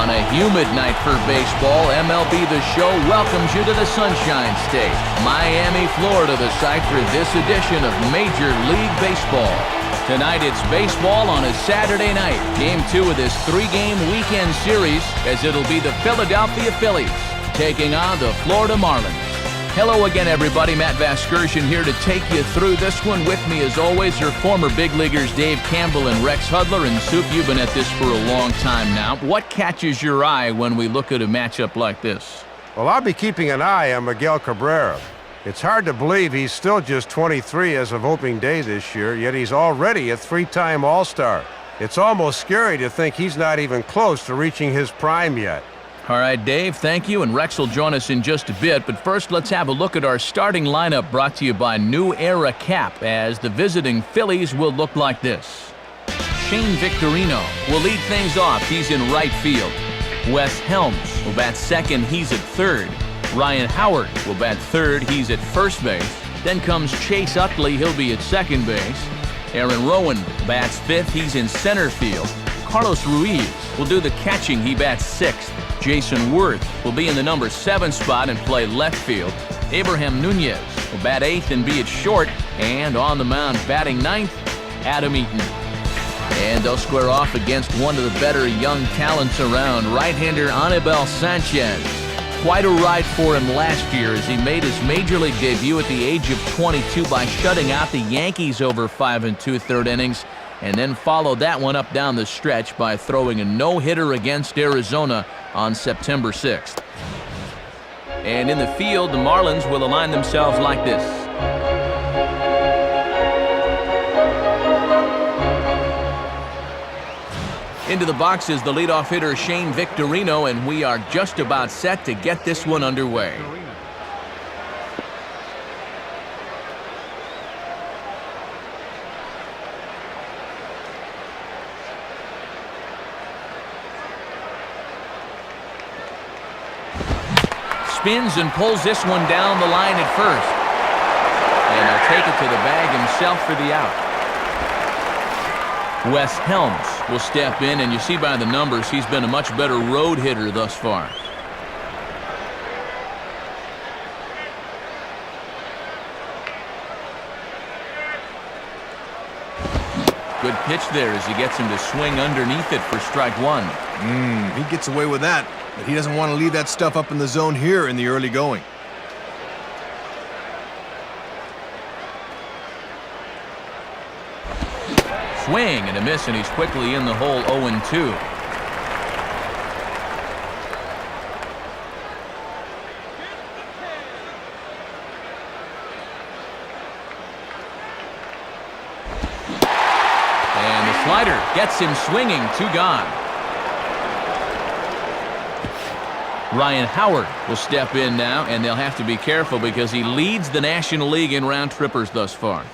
On a humid night for baseball, MLB The Show welcomes you to the Sunshine State, Miami, Florida, the site for this edition of Major League Baseball. Tonight it's baseball on a Saturday night. Game 2 of this 3-game weekend series, as it'll be the Philadelphia Phillies taking on the Florida Marlins. Hello again, everybody. Matt Vasgersian here to take you through this one. With me, as always, are former big leaguers Dave Campbell and Rex Hudler. And Soup, you've been at this for a long time now. What catches your eye when we look at a matchup like this? Well, I'll be keeping an eye on Miguel Cabrera. It's hard to believe he's still just 23 as of opening day this year, yet he's already a 3-time All-Star. It's almost scary to think he's not even close to reaching his prime yet. All right, Dave, thank you, and Rex will join us in just a bit. But first, let's have a look at our starting lineup, brought to you by New Era Cap, as the visiting Phillies will look like this. Shane Victorino will lead things off. He's in right field. Wes Helms will bat second. He's at third. Ryan Howard will bat third. He's at first base. Then comes Chase Utley. He'll be at second base. Aaron Rowan bats fifth. He's in center field. Carlos Ruiz will do the catching. He bats sixth. Jason Worth will be in the number 7 spot and play left field. Abraham Nunez will bat 8th and be at short. And on the mound, batting 9th, Adam Eaton. And they'll square off against one of the better young talents around, right-hander Anibal Sanchez. Quite a ride for him last year as he made his major league debut at the age of 22 by shutting out the Yankees over 5 2/3 innings, and then followed that one up down the stretch by throwing a no-hitter against Arizona on September 6th. And in the field, the Marlins will align themselves like this. Into the box is the leadoff hitter Shane Victorino, and we are just about set to get this one underway. Spins and pulls this one down the line at first. And he'll take it to the bag himself for the out. Wes Helms will step in, and you see by the numbers he's been a much better road hitter thus far. Good pitch there as he gets him to swing underneath it for strike one. He gets away with that, but he doesn't want to leave that stuff up in the zone here in the early going. Swing and a miss, and he's quickly in the hole 0-2. And the slider gets him swinging, 2 gone. Ryan Howard will step in now, and they'll have to be careful because he leads the National League in round trippers thus far.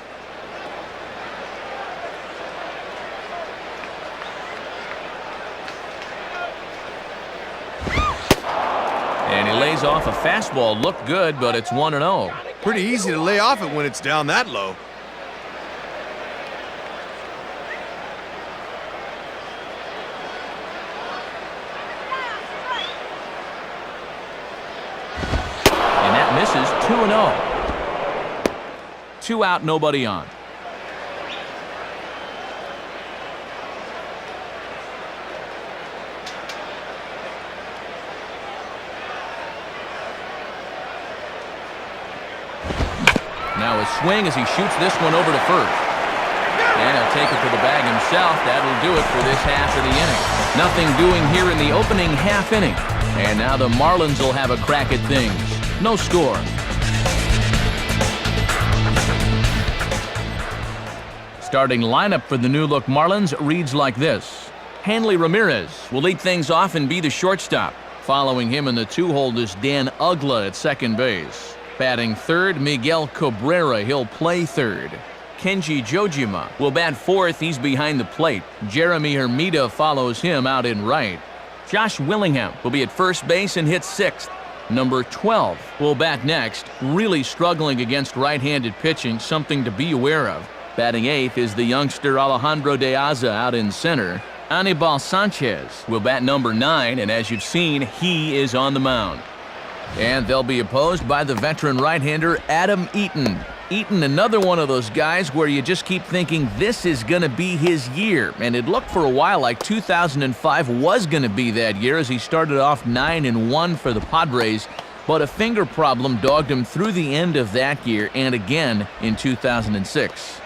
And he lays off a fastball. Looked good, but it's 1-0. Pretty easy to lay off it when it's down that low. Misses, 2-0. 2 out, nobody on. Now a swing as he shoots this one over to first. And he'll take it to the bag himself. That'll do it for this half of the inning. Nothing doing here in the opening half inning. And now the Marlins will have a crack at things. No score. Starting lineup for the new-look Marlins reads like this. Hanley Ramirez will lead things off and be the shortstop. Following him in the 2-hole is Dan Uggla at second base. Batting third, Miguel Cabrera. He'll play third. Kenji Jojima will bat fourth. He's behind the plate. Jeremy Hermida follows him out in right. Josh Willingham will be at first base and hit sixth. Number 12 will bat next, really struggling against right-handed pitching, something to be aware of. Batting eighth is the youngster Alejandro De Aza out in center. Anibal Sanchez will bat number 9, and as you've seen, he is on the mound. And they'll be opposed by the veteran right-hander Adam Eaton. Eaton, another one of those guys where you just keep thinking this is going to be his year. And it looked for a while like 2005 was going to be that year as he started off 9-1 for the Padres. But a finger problem dogged him through the end of that year and again in 2006.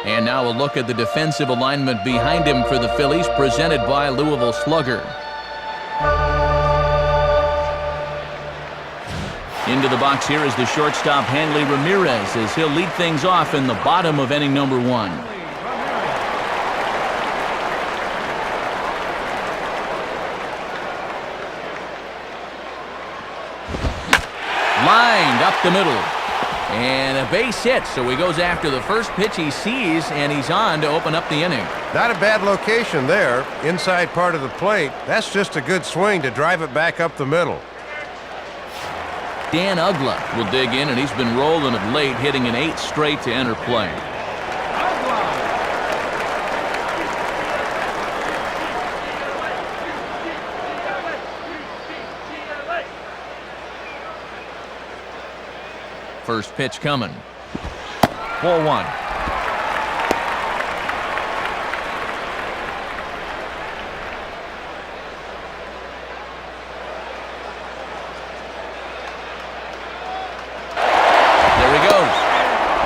And now a look at the defensive alignment behind him for the Phillies, presented by Louisville Slugger. Into the box here is the shortstop Hanley Ramirez as he'll lead things off in the bottom of inning number 1. Lined up the middle. And a base hit, so he goes after the first pitch he sees, and he's on to open up the inning. Not a bad location there, inside part of the plate. That's just a good swing to drive it back up the middle. Dan Ugla will dig in, and he's been rolling of late, hitting an 8 straight to enter play. First pitch coming. Ball 1.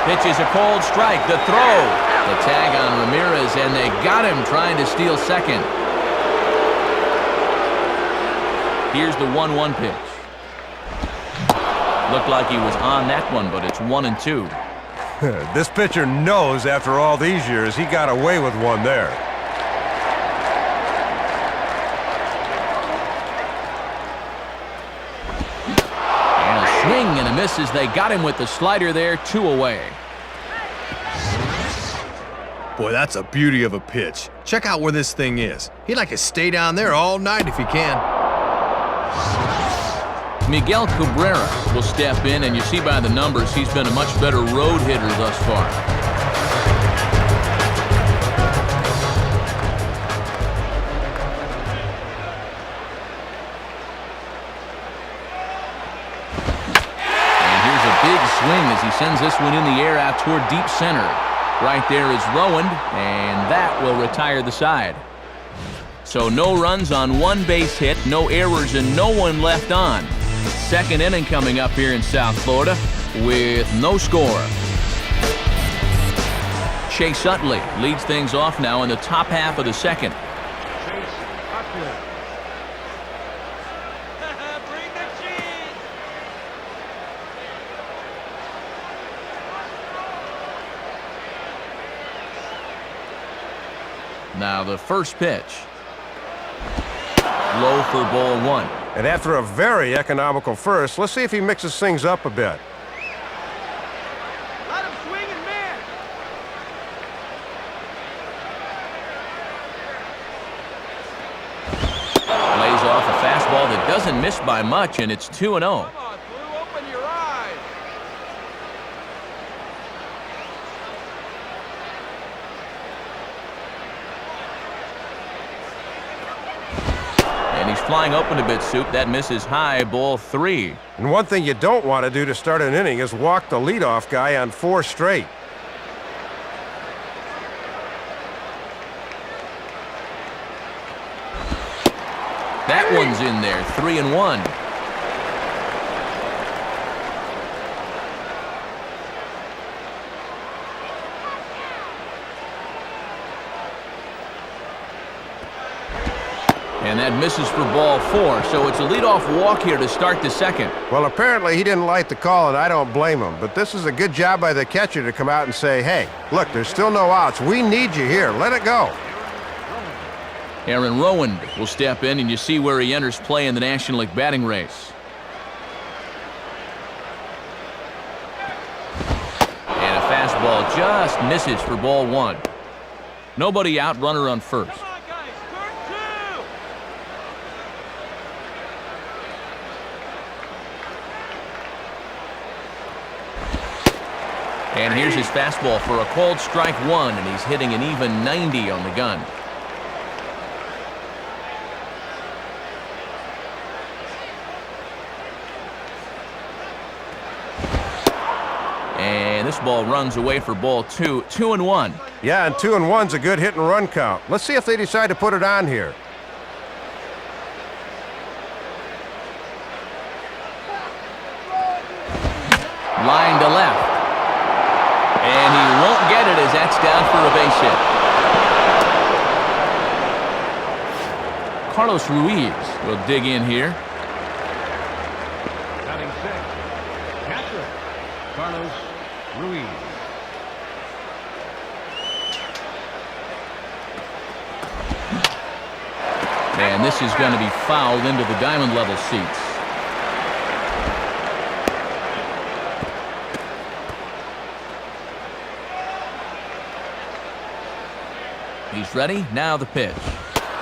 Pitch is a cold strike. The throw. The tag on Ramirez, and they got him trying to steal second. Here's the 1-1 pitch. Looked like he was on that one, but it's 1-2. This pitcher knows after all these years he got away with one there. Swing and a miss as they got him with the slider there, 2 away. Boy, that's a beauty of a pitch. Check out where this thing is. He'd like to stay down there all night if he can. Miguel Cabrera will step in, and you see by the numbers he's been a much better road hitter thus far. Swing as he sends this one in the air out toward deep center. Right there is Rowand, and that will retire the side. So no runs on 1 base hit, no errors, and no one left on. Second inning coming up here in South Florida with no score. Chase Utley leads things off now in the top half of the second. Now the first pitch. Low for ball 1. And after a very economical first, let's see if he mixes things up a bit. Let him swing and miss. Lays off a fastball that doesn't miss by much, and it's 2-0. Come on, Blue, open your eyes. Flying open a bit, Soup. That misses high, ball 3. And one thing you don't want to do to start an inning is walk the leadoff guy on 4 straight. That one's in there, 3-1. And that misses for ball 4, so it's a leadoff walk here to start the second. Well, apparently he didn't like the call, and I don't blame him. But this is a good job by the catcher to come out and say, hey, look, there's still no outs. We need you here. Let it go. Aaron Rowand will step in, and you see where he enters play in the National League batting race. And a fastball just misses for ball 1. Nobody out, runner on first. And here's his fastball for a called strike 1, and he's hitting an even 90 on the gun. And this ball runs away for ball 2. 2-1. Yeah, and 2-1's a good hit and run count. Let's see if they decide to put it on here. Line to left. And he won't get it as that's down for a base hit. Carlos Ruiz will dig in here. Batting sixth, catcher, Carlos Ruiz. And this is going to be fouled into the diamond level seats. He's ready. Now the pitch.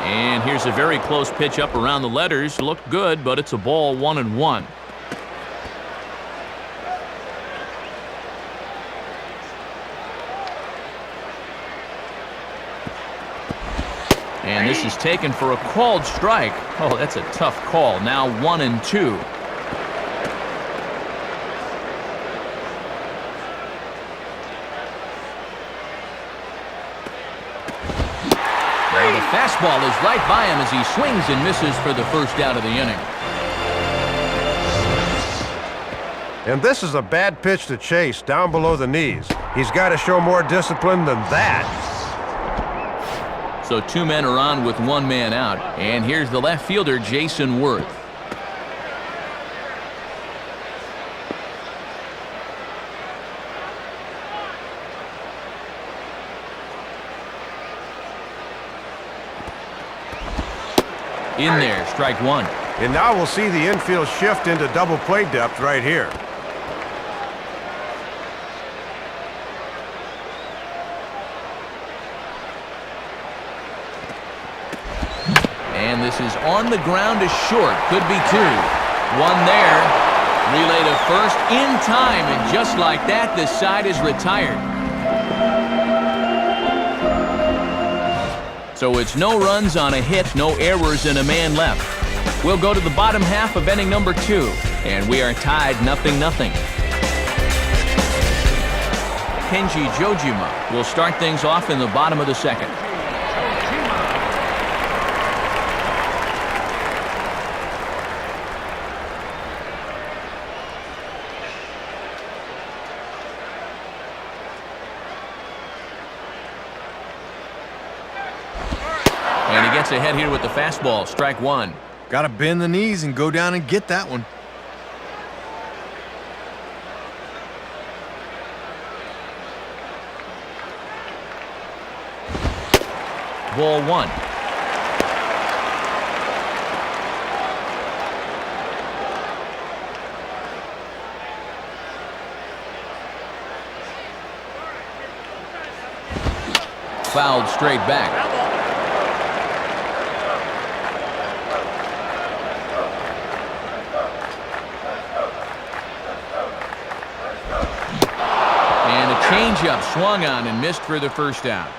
And here's a very close pitch up around the letters. Looked good, but it's a ball 1-1. And this is taken for a called strike. Oh, that's a tough call. Now 1-2. Well, the fastball is right by him as he swings and misses for the first out of the inning. And this is a bad pitch to chase down below the knees. He's got to show more discipline than that. So 2 men are on with 1 man out. And here's the left fielder, Jason Worth. In there, strike 1. And now we'll see the infield shift into double play depth right here. And this is on the ground to short. Could be 2. 1 there. Relay to first in time, and just like that, the side is retired. So it's no runs on a hit, no errors, and a man left. We'll go to the bottom half of inning number 2, and we are tied 0-0. Kenji Jojima will start things off in the bottom of the second. And he gets ahead here with the fastball, strike 1. Got to bend the knees and go down and get that one. Ball 1. Fouled straight back. And a changeup swung on and missed for the first out.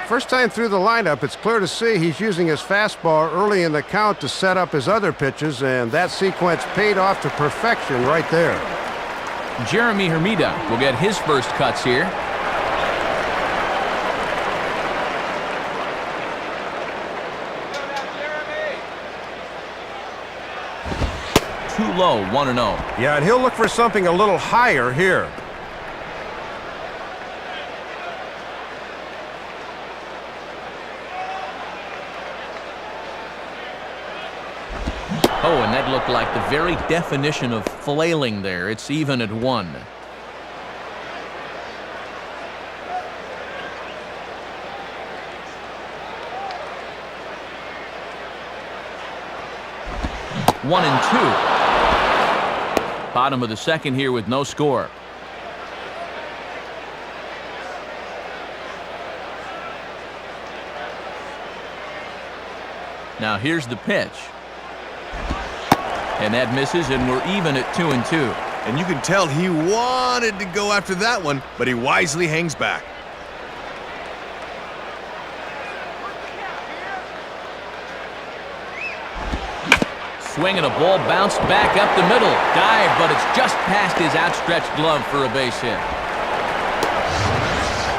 First time through the lineup, it's clear to see he's using his fastball early in the count to set up his other pitches, and that sequence paid off to perfection right there. Jeremy Hermida will get his first cuts here. Too low, 1-0. Yeah, and he'll look for something a little higher here. Oh, and that looked like the very definition of flailing there. It's even at 1. One and 2. Bottom of the second here with no score. Now here's the pitch. And that misses, and we're even at 2-2. And you can tell he wanted to go after that one, but he wisely hangs back. swing and a ball bounced back up the middle. Dive, but it's just past his outstretched glove for a base hit.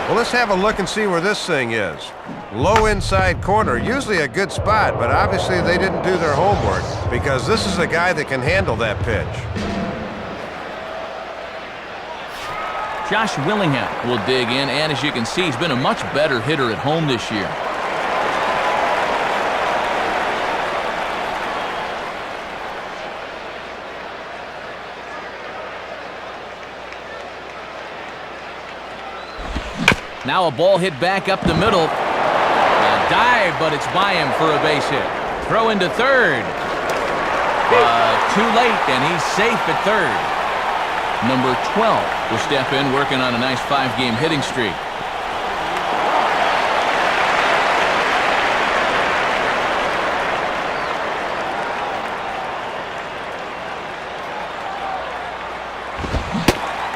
Well, let's have a look and see where this thing is. Low inside corner, usually a good spot, but obviously they didn't do their homework because this is a guy that can handle that pitch. Josh Willingham will dig in, and as you can see, he's been a much better hitter at home this year. Now a ball hit back up the middle. A dive, but it's by him for a base hit. Throw into third. Too late, and he's safe at third. Number 12 will step in, working on a nice 5-game hitting streak.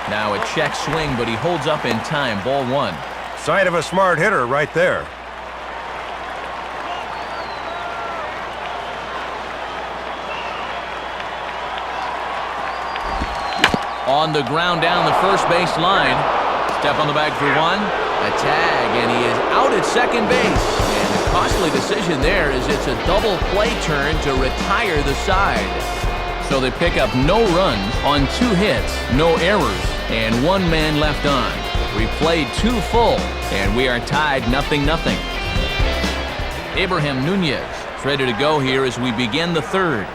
Now a check swing, but he holds up in time. Ball 1. Sign of a smart hitter right there. On the ground down the first base line. Step on the bag for 1. A tag, and he is out at second base. And the costly decision there is it's a double play turn to retire the side. So they pick up no runs on 2 hits, no errors, and 1 man left on. We played 2 full, and we are tied 0-0. Abraham Nunez is ready to go here as we begin the third.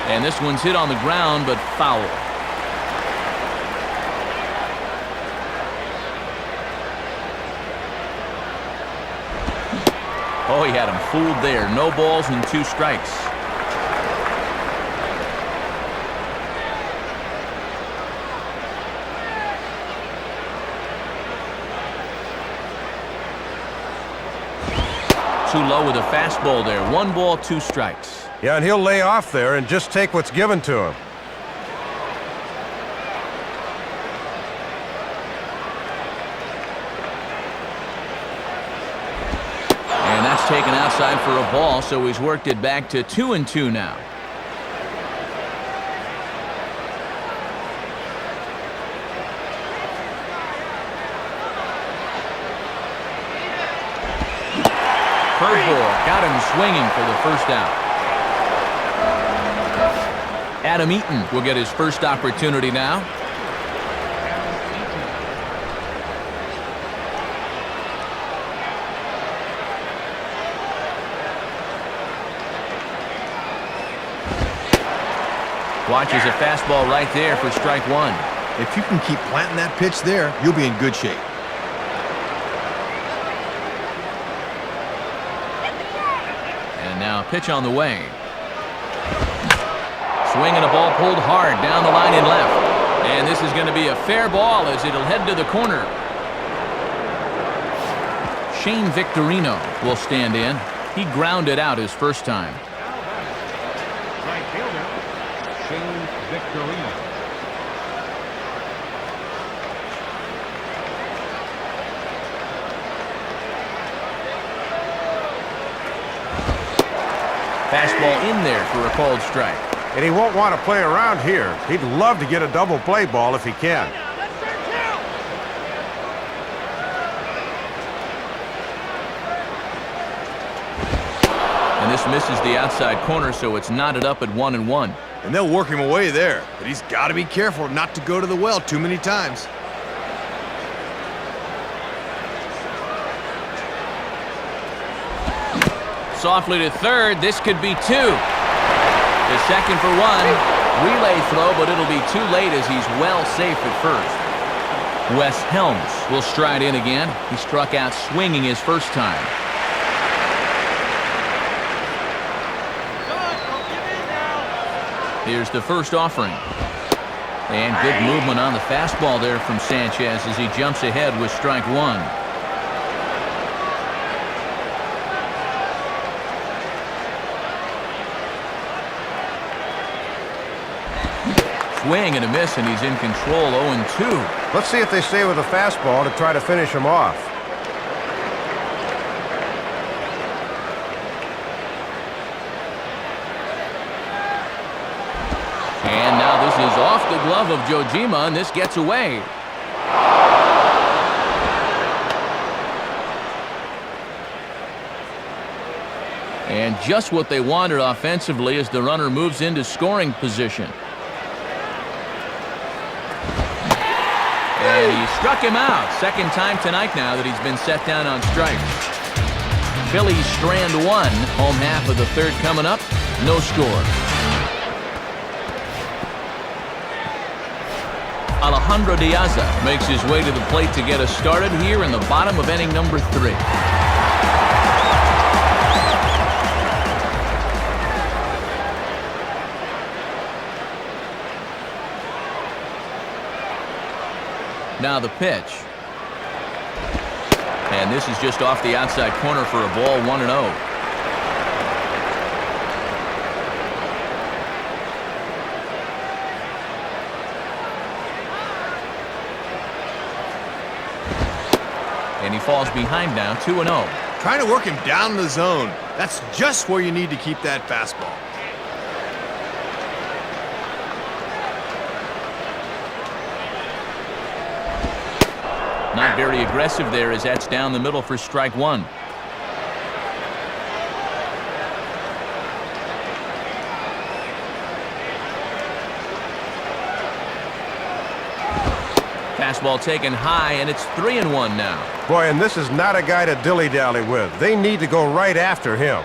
And this one's hit on the ground, but foul. Oh, he had him fooled there. No balls and 2 strikes. Too low with a fastball there. 1 ball, 2 strikes. Yeah, and he'll lay off there and just take what's given to him. And that's taken outside for a ball, so he's worked it back to 2-2 now. Curveball got him swinging for the first out. Adam Eaton will get his first opportunity now. Watches a fastball right there for strike 1. If you can keep planting that pitch there, you'll be in good shape. And now a pitch on the way. Swing and a ball pulled hard down the line in left. And this is going to be a fair ball as it'll head to the corner. Shane Victorino will stand in. He grounded out his first time. Right fielder, Shane Victorino. Fastball in there for a called strike. And he won't want to play around here. He'd love to get a double play ball if he can. And this misses the outside corner, so it's knotted up at 1-1. And they'll work him away there, but he's got to be careful not to go to the well too many times. Softly to third. This could be 2. The second for 1. Relay throw, but it'll be too late as he's well safe at first. Wes Helms will stride in again. He struck out swinging his first time. Here's the first offering. And good movement on the fastball there from Sanchez as he jumps ahead with strike 1. swing and a miss, and he's in control 0-2. Let's see if they stay with the fastball to try to finish him off. And now this is off the glove of Jojima, and this gets away. And just what they wanted offensively as the runner moves into scoring position. And he struck him out. Second time tonight now that he's been set down on strikes. Phillies strand one. Home half of the third coming up. No score. Alejandro Diaza makes his way to the plate to get us started here in the bottom of inning number 3. Now the pitch. And this is just off the outside corner for a ball, 1-0. And he falls behind now, 2-0. Trying to work him down the zone. That's just where you need to keep that fastball. Not very aggressive there as that's down the middle for strike one. Fastball taken high, and it's 3-1 now. Boy, and this is not a guy to dilly-dally with. They need to go right after him.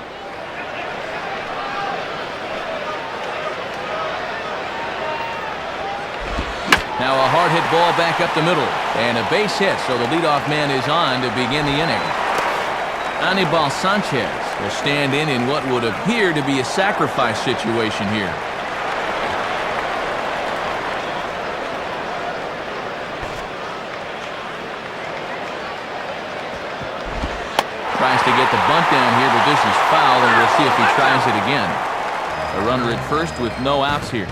Now a hard hit ball back up the middle, and a base hit, so the leadoff man is on to begin the inning. Anibal Sanchez will stand in what would appear to be a sacrifice situation here. Tries to get the bunt down here, but this is foul, and we'll see if he tries it again. A runner at first with no outs here.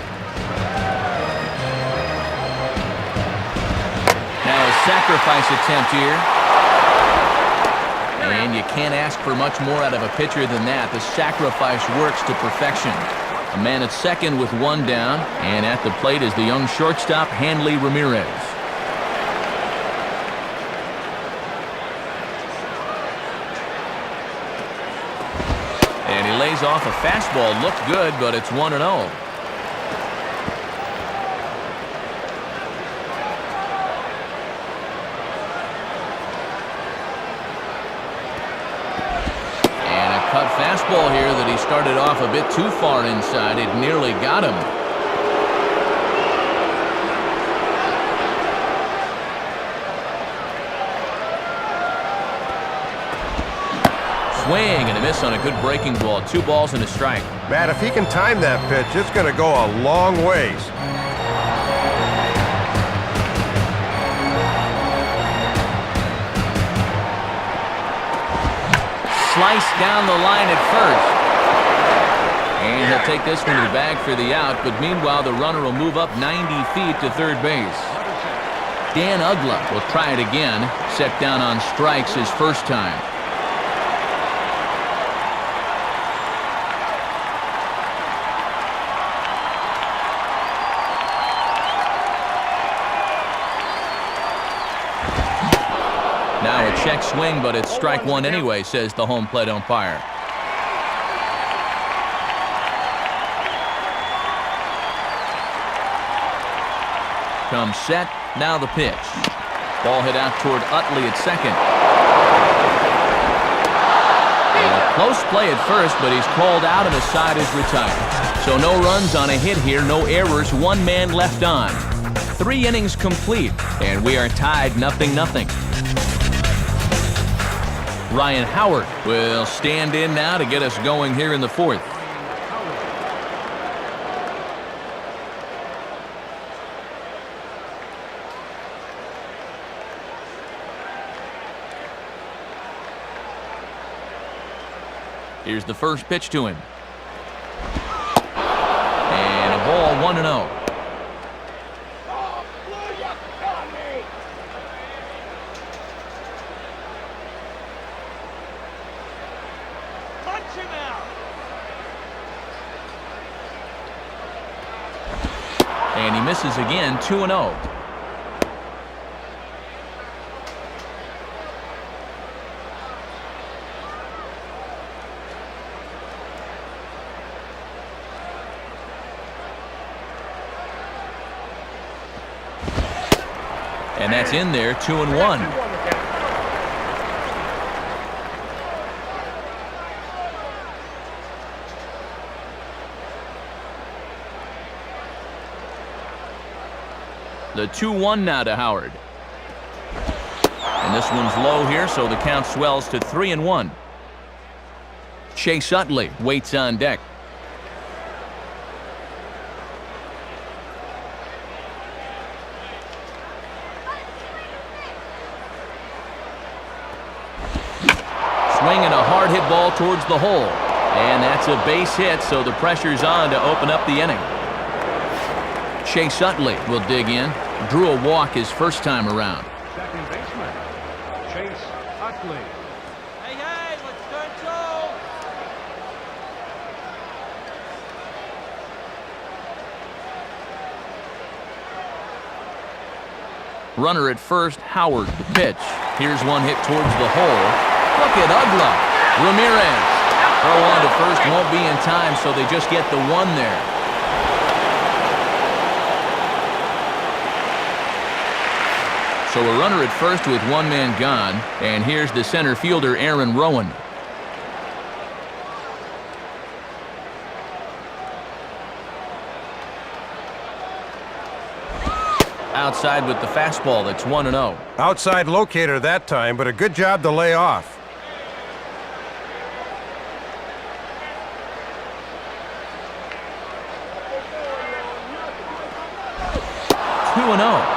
Sacrifice attempt here. And you can't ask for much more out of a pitcher than that. The sacrifice works to perfection. A man at second with one down, and at the plate is the young shortstop, Hanley Ramirez. And he lays off a fastball. Looked good, but it's 1-0. Fastball here that he started off a bit too far inside. It nearly got him. Swing and a miss on a good breaking ball. 2 balls and a strike. Matt, if he can time that pitch, it's going to go a long ways. Slice down the line at first. And he'll take this one to the bag for the out, but meanwhile the runner will move up 90 feet to third base. Dan Ugla will try it again, set down on strikes his first time. Now a check swing, but it's strike one anyway, says the home plate umpire. Comes set, now the pitch. Ball hit out toward Utley at second. And a close play at first, but he's called out and the side is retired. So no runs on a hit here, no errors, 1 man left on. 3 innings complete, and we are tied 0-0. Ryan Howard will stand in now to get us going here in the 4th. Here's the first pitch to him. And a ball, 1-0. him out. And he misses again, 2-0. And that's in there, 2-1. The 2-1 now to Howard. And this one's low here, so the count swells to 3-1. Chase Utley waits on deck. Swinging a hard hit ball towards the hole. And that's a base hit, so the pressure's on to open up the inning. Chase Utley will dig in. Drew a walk his first time around. Second baseman, Chase Utley. Hey, hey, let's turn toe. Runner at first, Howard, the pitch. Here's one hit towards the hole. Look at Ugla. Ramirez. Throw on to first won't be in time, so they just get the one there. So a runner at first with one man gone, and here's the center fielder, Aaron Rowan. Outside with the fastball, that's 1-0. Outside locator that time, but a good job to lay off. 2-0.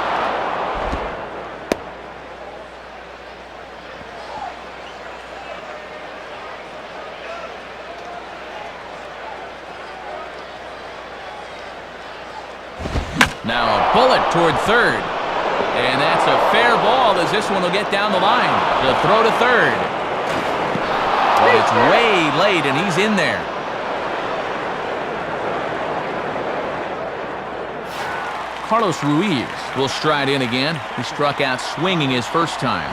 Now a bullet toward third. And that's a fair ball as this one will get down the line. The throw to third. But it's way late and he's in there. Carlos Ruiz will stride in again. He struck out swinging his first time.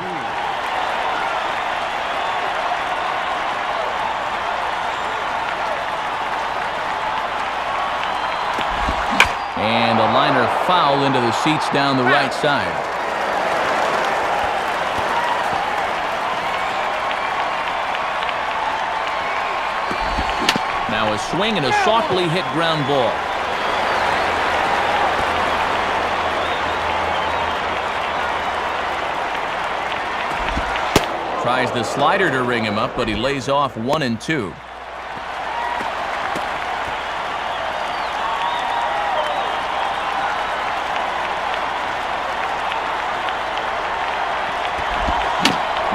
And a liner foul into the seats down the right side. Now a swing and a softly hit ground ball. Tries the slider to ring him up, but he lays off 1-2.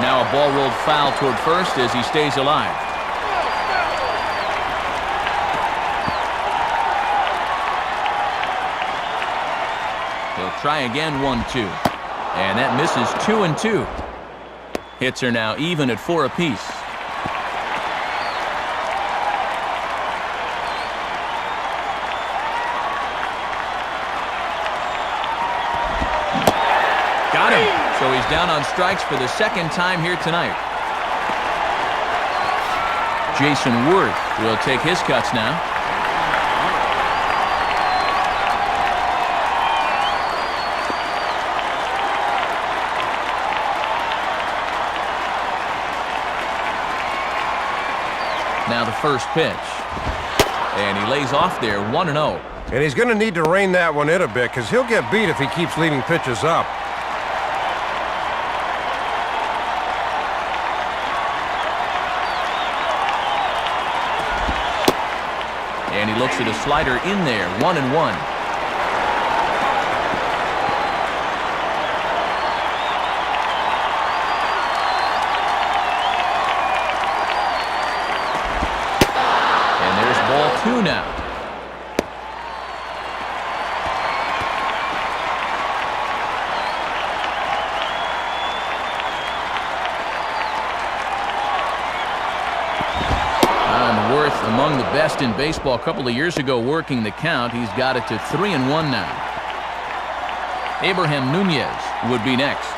Now a ball rolled foul toward first as he stays alive. He'll try again, 1-2. And that misses 2-2. Hits are now even at 4 apiece. Got him. So he's down on strikes for the second time here tonight. Jason Worth will take his cuts now. Now the first pitch. And he lays off there, 1-0. And he's going to need to rein that one in a bit because he'll get beat if he keeps leaving pitches up. And he looks at a slider in there, 1-1. Two now. Worth among the best in baseball a couple of years ago working the count. He's got it to 3-1 now. Abraham Nunez would be next.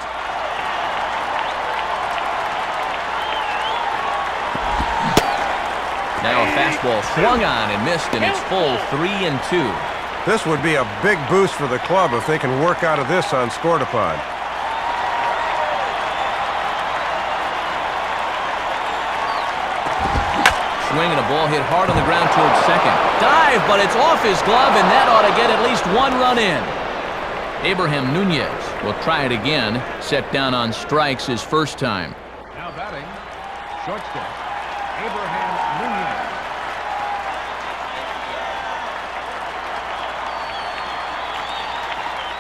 Now a fastball swung on and missed, and it's full 3-2. This would be a big boost for the club if they can work out of this unscored upon. Swing and a ball hit hard on the ground towards second. Dive, but it's off his glove, and that ought to get at least one run in. Abraham Nunez will try it again. Set down on strikes his first time. Now batting, shortstop, Abraham Nunez.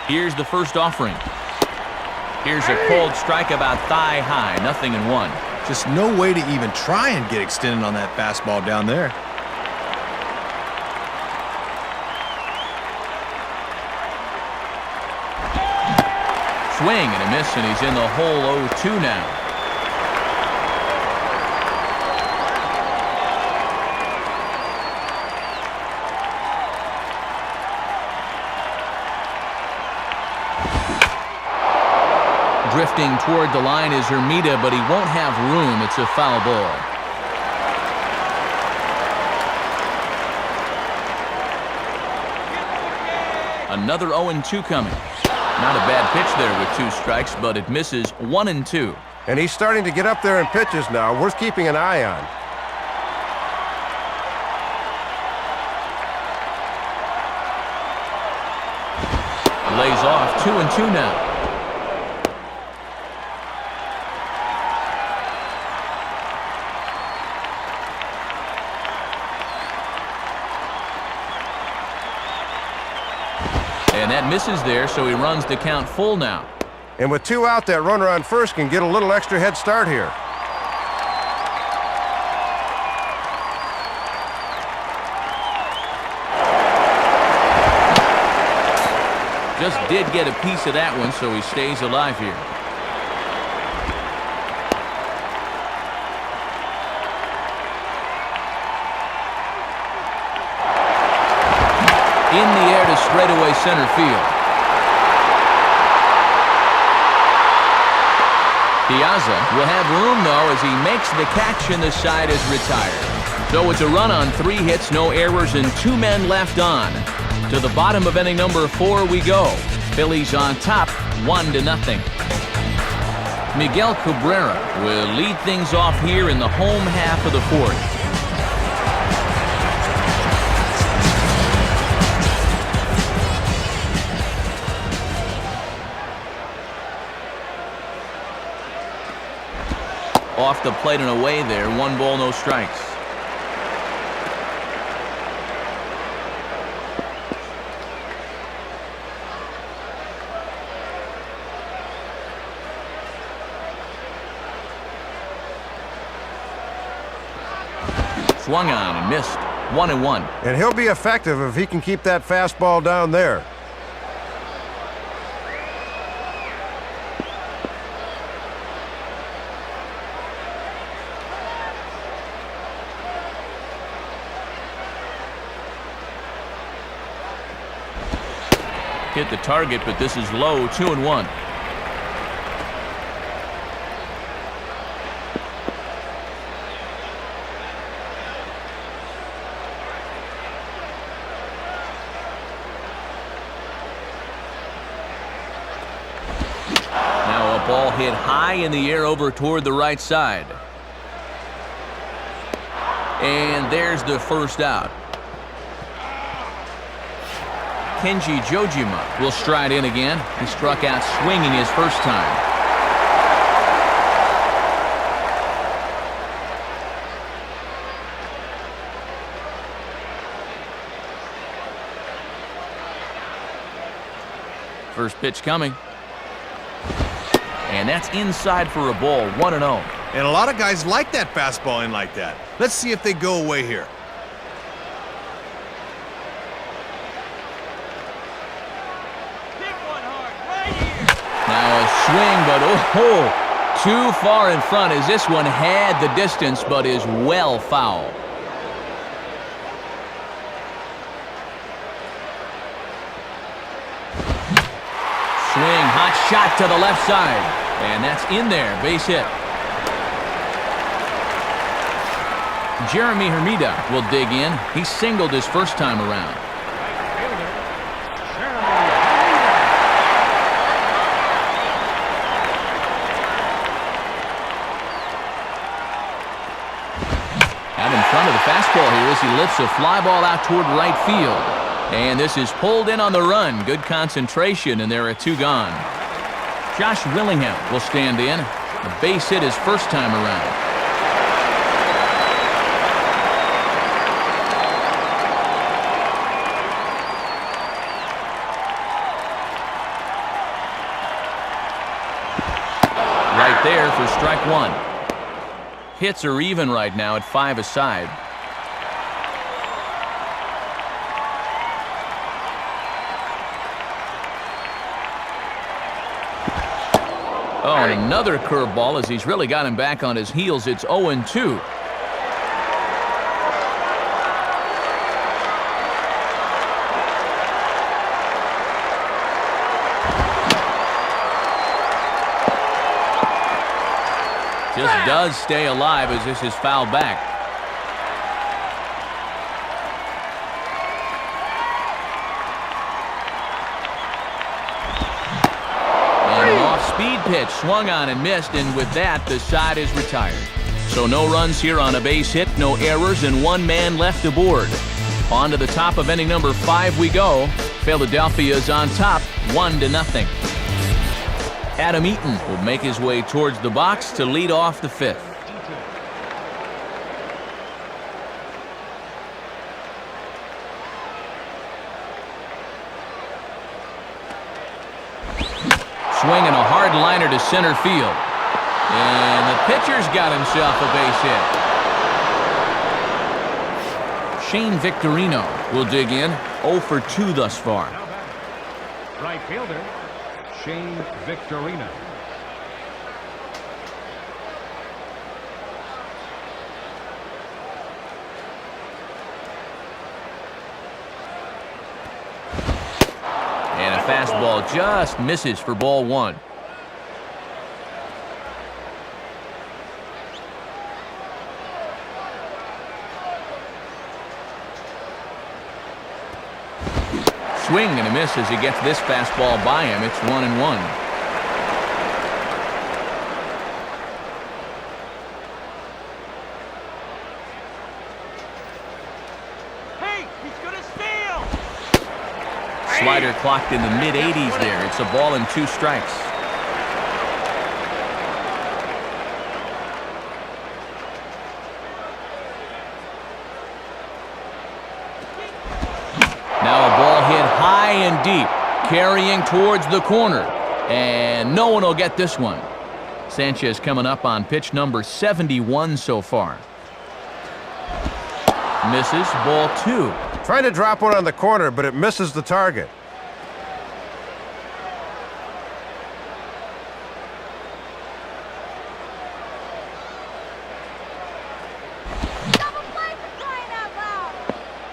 Here's the first offering. Here's a cold strike about thigh high, 0-1. Just no way to even try and get extended on that fastball down there. Swing and a miss, and he's in the hole 0-2 now. Drifting toward the line is Hermida, but he won't have room. It's a foul ball. Another 0-2 coming. Not a bad pitch there with 2 strikes, but it misses 1-2. And he's starting to get up there in pitches now, worth keeping an eye on. Lays off 2-2 now. And that misses there, so he runs the count full now. And with 2 out, that runner on first can get a little extra head start here. Just did get a piece of that one, so he stays alive here. In the air to straightaway center field. Piazza will have room, though, as he makes the catch and the side is retired. So it's a run on 3 hits, no errors, and 2 men left on. To the bottom of inning number 4 we go. Phillies on top, 1-0. Miguel Cabrera will lead things off here in the home half of the 4th. Off the plate and away there, 1 ball, no strikes. Swung on and missed, 1-1. And he'll be effective if he can keep that fastball down there. Hit the target, but this is low, 2-1. Now a ball hit high in the air over toward the right side. And there's the first out. Kenji Jojima will stride in again. He struck out swinging his first time. First pitch coming. And that's inside for a ball, 1-0. And a lot of guys like that fastball in like that. Let's see if they go away here. Now a swing, but too far in front as this one had the distance but is well foul. shot to the left side. And that's in there. Base hit. Jeremy Hermida will dig in. He singled his first time around. Out in front of the fastball here as he lifts a fly ball out toward right field. And this is pulled in on the run. Good concentration, and there are 2 gone. Josh Willingham will stand in. A base hit his first time around. Right there for strike 1. Hits are even right now at 5 aside. Oh, and another curveball as he's really got him back on his heels. It's 0-2. Just does stay alive as this is fouled back. And an off-speed pitch swung on and missed, and with that, the side is retired. So no runs here on a base hit, no errors, and 1 man left aboard. On to the top of inning number 5 we go. Philadelphia's on top, 1-0. Adam Eaton will make his way towards the box to lead off the 5th. Swinging a hard liner to center field. And the pitcher's got himself a base hit. Shane Victorino will dig in. 0 for 2 thus far. Right fielder, Shane Victorino. And a fastball just misses for ball 1. Swing and a miss as he gets this fastball by him. It's 1-1. Hey, he's gonna steal! Slider clocked in the mid-80s there. It's a ball and 2 strikes. Now a ball hit high and deep, carrying towards the corner. And no one will get this one. Sanchez coming up on pitch number 71 so far. Misses, ball 2. Trying to drop one on the corner, but it misses the target.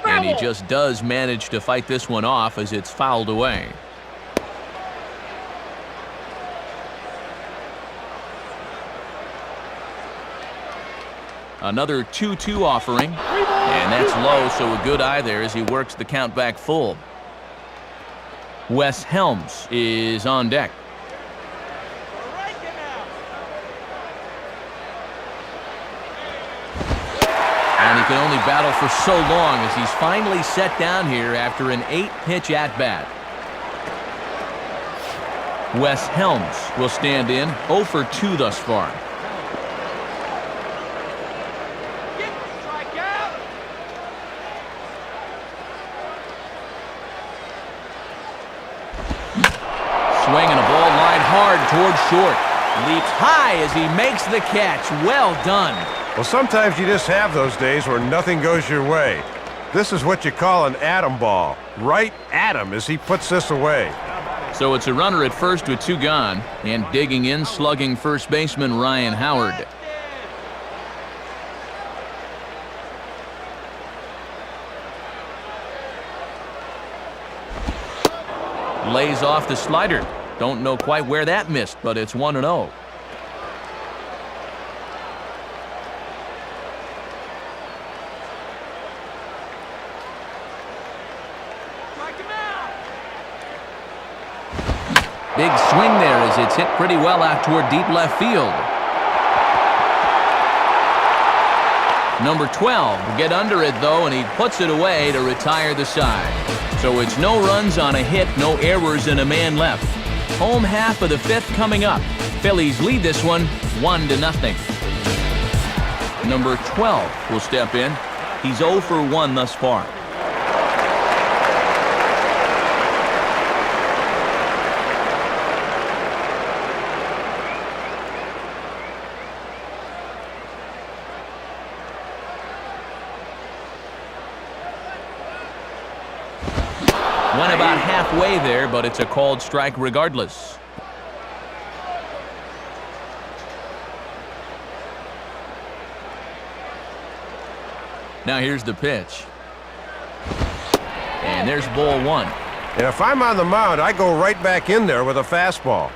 And he just does manage to fight this one off as it's fouled away. Another 2-2 offering, and that's low, so a good eye there as he works the count back full. Wes Helms is on deck. And he can only battle for so long as he's finally set down here after an 8-pitch at-bat. Wes Helms will stand in, 0 for 2 thus far. Swinging a ball line hard towards short. Leaps high as he makes the catch. Well done. Well, sometimes you just have those days where nothing goes your way. This is what you call an atom ball. Right at him as he puts this away. So it's a runner at first with 2 gone, and digging in, slugging first baseman Ryan Howard. Lays off the slider. Don't know quite where that missed, but it's 1-0. Big swing there as it's hit pretty well out toward deep left field. Number 12 will get under it, though, and he puts it away to retire the side. So it's no runs on a hit, no errors, and a man left. Home half of the fifth coming up. Phillies lead this one 1-0. Number 12 will step in. He's 0 for 1 thus far. Went about halfway there, but it's a called strike regardless. Now here's the pitch. And there's ball 1. And if I'm on the mound, I go right back in there with a fastball.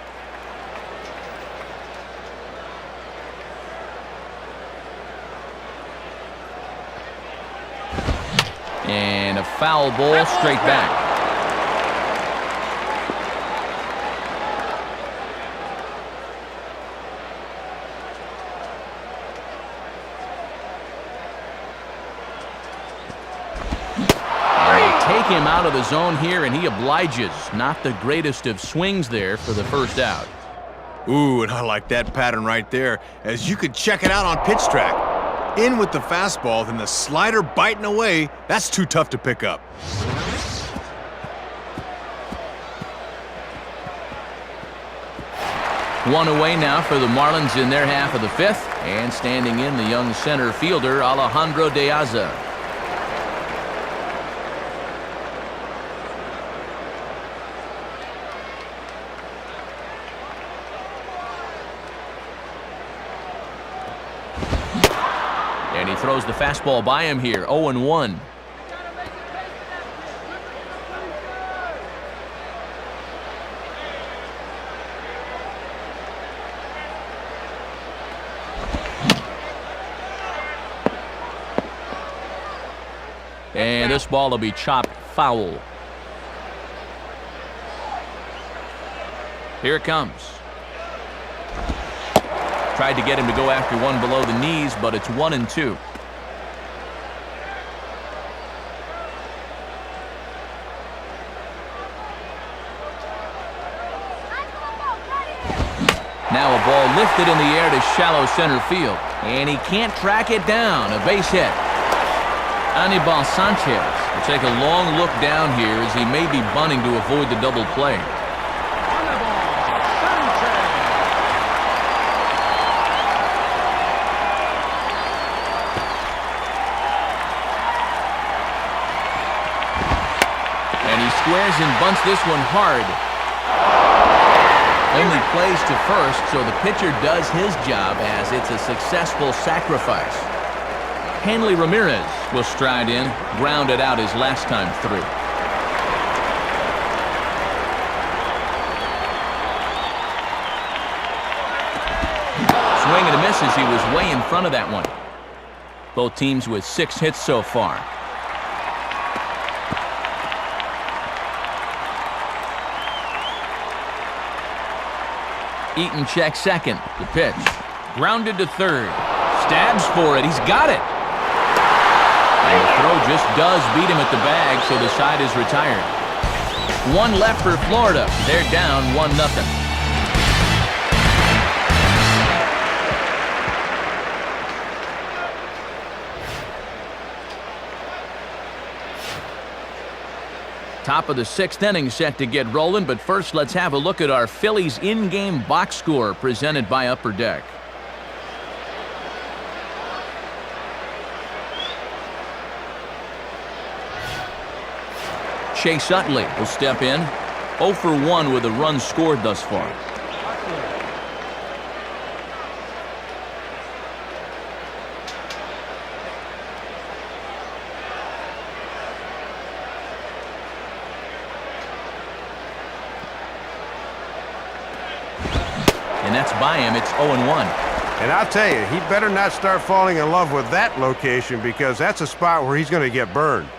And a foul ball straight back. Take him out of the zone here, and he obliges. Not the greatest of swings there for the first out. Ooh, and I like that pattern right there, as you could check it out on Pitch Track. In with the fastball, then the slider biting away. That's too tough to pick up. One away now for the Marlins in their half of the fifth, and standing in the young center fielder, Alejandro De Aza. And he throws the fastball by him here, 0-1. And this ball will be chopped foul. Here it comes. Tried to get him to go after one below the knees, but it's 1-2. Now a ball lifted in the air to shallow center field, and he can't track it down. A base hit. Anibal Sanchez will take a long look down here as he may be bunting to avoid the double play. Squares and bunts this one hard. Only plays to first, so the pitcher does his job as it's a successful sacrifice. Hanley Ramirez will stride in, grounded out his last time through. Swing and a miss as he was way in front of that one. Both teams with 6 hits so far. Eaton checks second. The pitch. Grounded to third. Stabs for it. He's got it. And the throw just does beat him at the bag, so the side is retired. One left for Florida. They're down 1-0. Top of the 6th inning set to get rolling, but first let's have a look at our Phillies in-game box score presented by Upper Deck. Chase Utley will step in, 0 for 1 with a run scored thus far. by him. It's 0-1. And I'll tell you, he better not start falling in love with that location because that's a spot where he's going to get burned.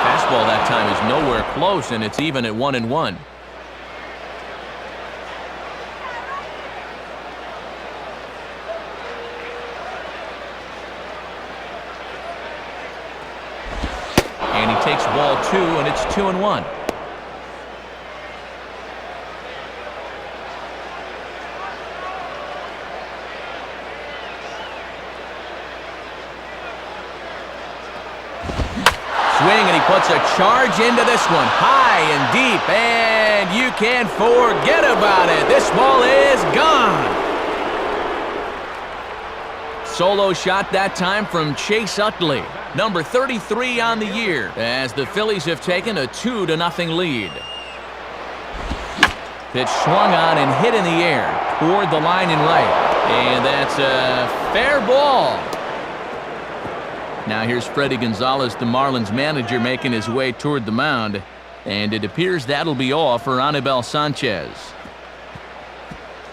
Fastball that time is nowhere close, and it's even at 1-1. And he takes ball 2, and it's 2-1. Swing, and he puts a charge into this one, high and deep, and you can't forget about it. This ball is gone. Solo shot that time from Chase Utley, number 33 on the year, as the Phillies have taken a 2-0 lead. Pitch swung on and hit in the air toward the line and right, and that's a fair ball. Now here's Freddie Gonzalez, the Marlins manager, making his way toward the mound, and it appears that'll be all for Anibal Sanchez.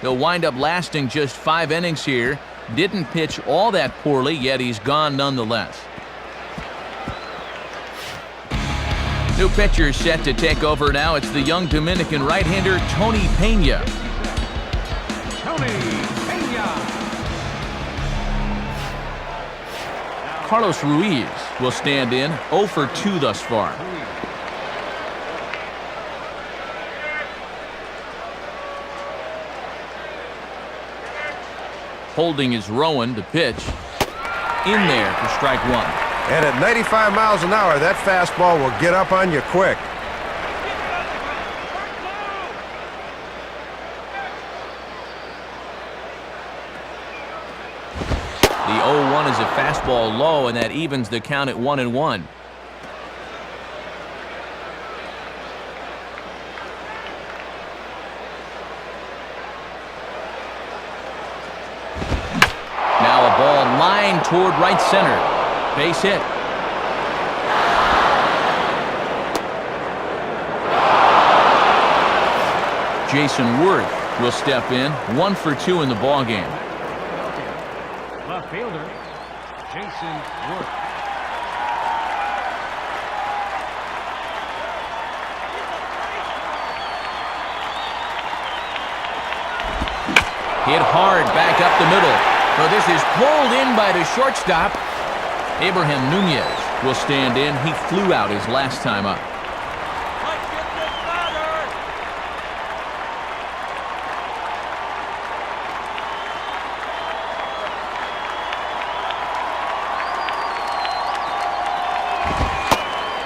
He'll wind up lasting just 5 innings here. Didn't pitch all that poorly, yet he's gone nonetheless. New pitcher set to take over now. It's the young Dominican right-hander Tony Pena. Carlos Ruiz will stand in, 0 for 2 thus far. Holding is Rowan, the pitch. In there for strike 1. And at 95 miles an hour, that fastball will get up on you quick. The 0-1 is a fastball low, and that evens the count at 1-1. Now a ball lined toward right center. Base hit. Jason Worth will step in, 1 for 2 in the ballgame. Left fielder, Jason Worth. Hit hard back up the middle. So this is pulled in by the shortstop. Abraham Nunez will stand in. He flew out his last time up. Let's get this batter.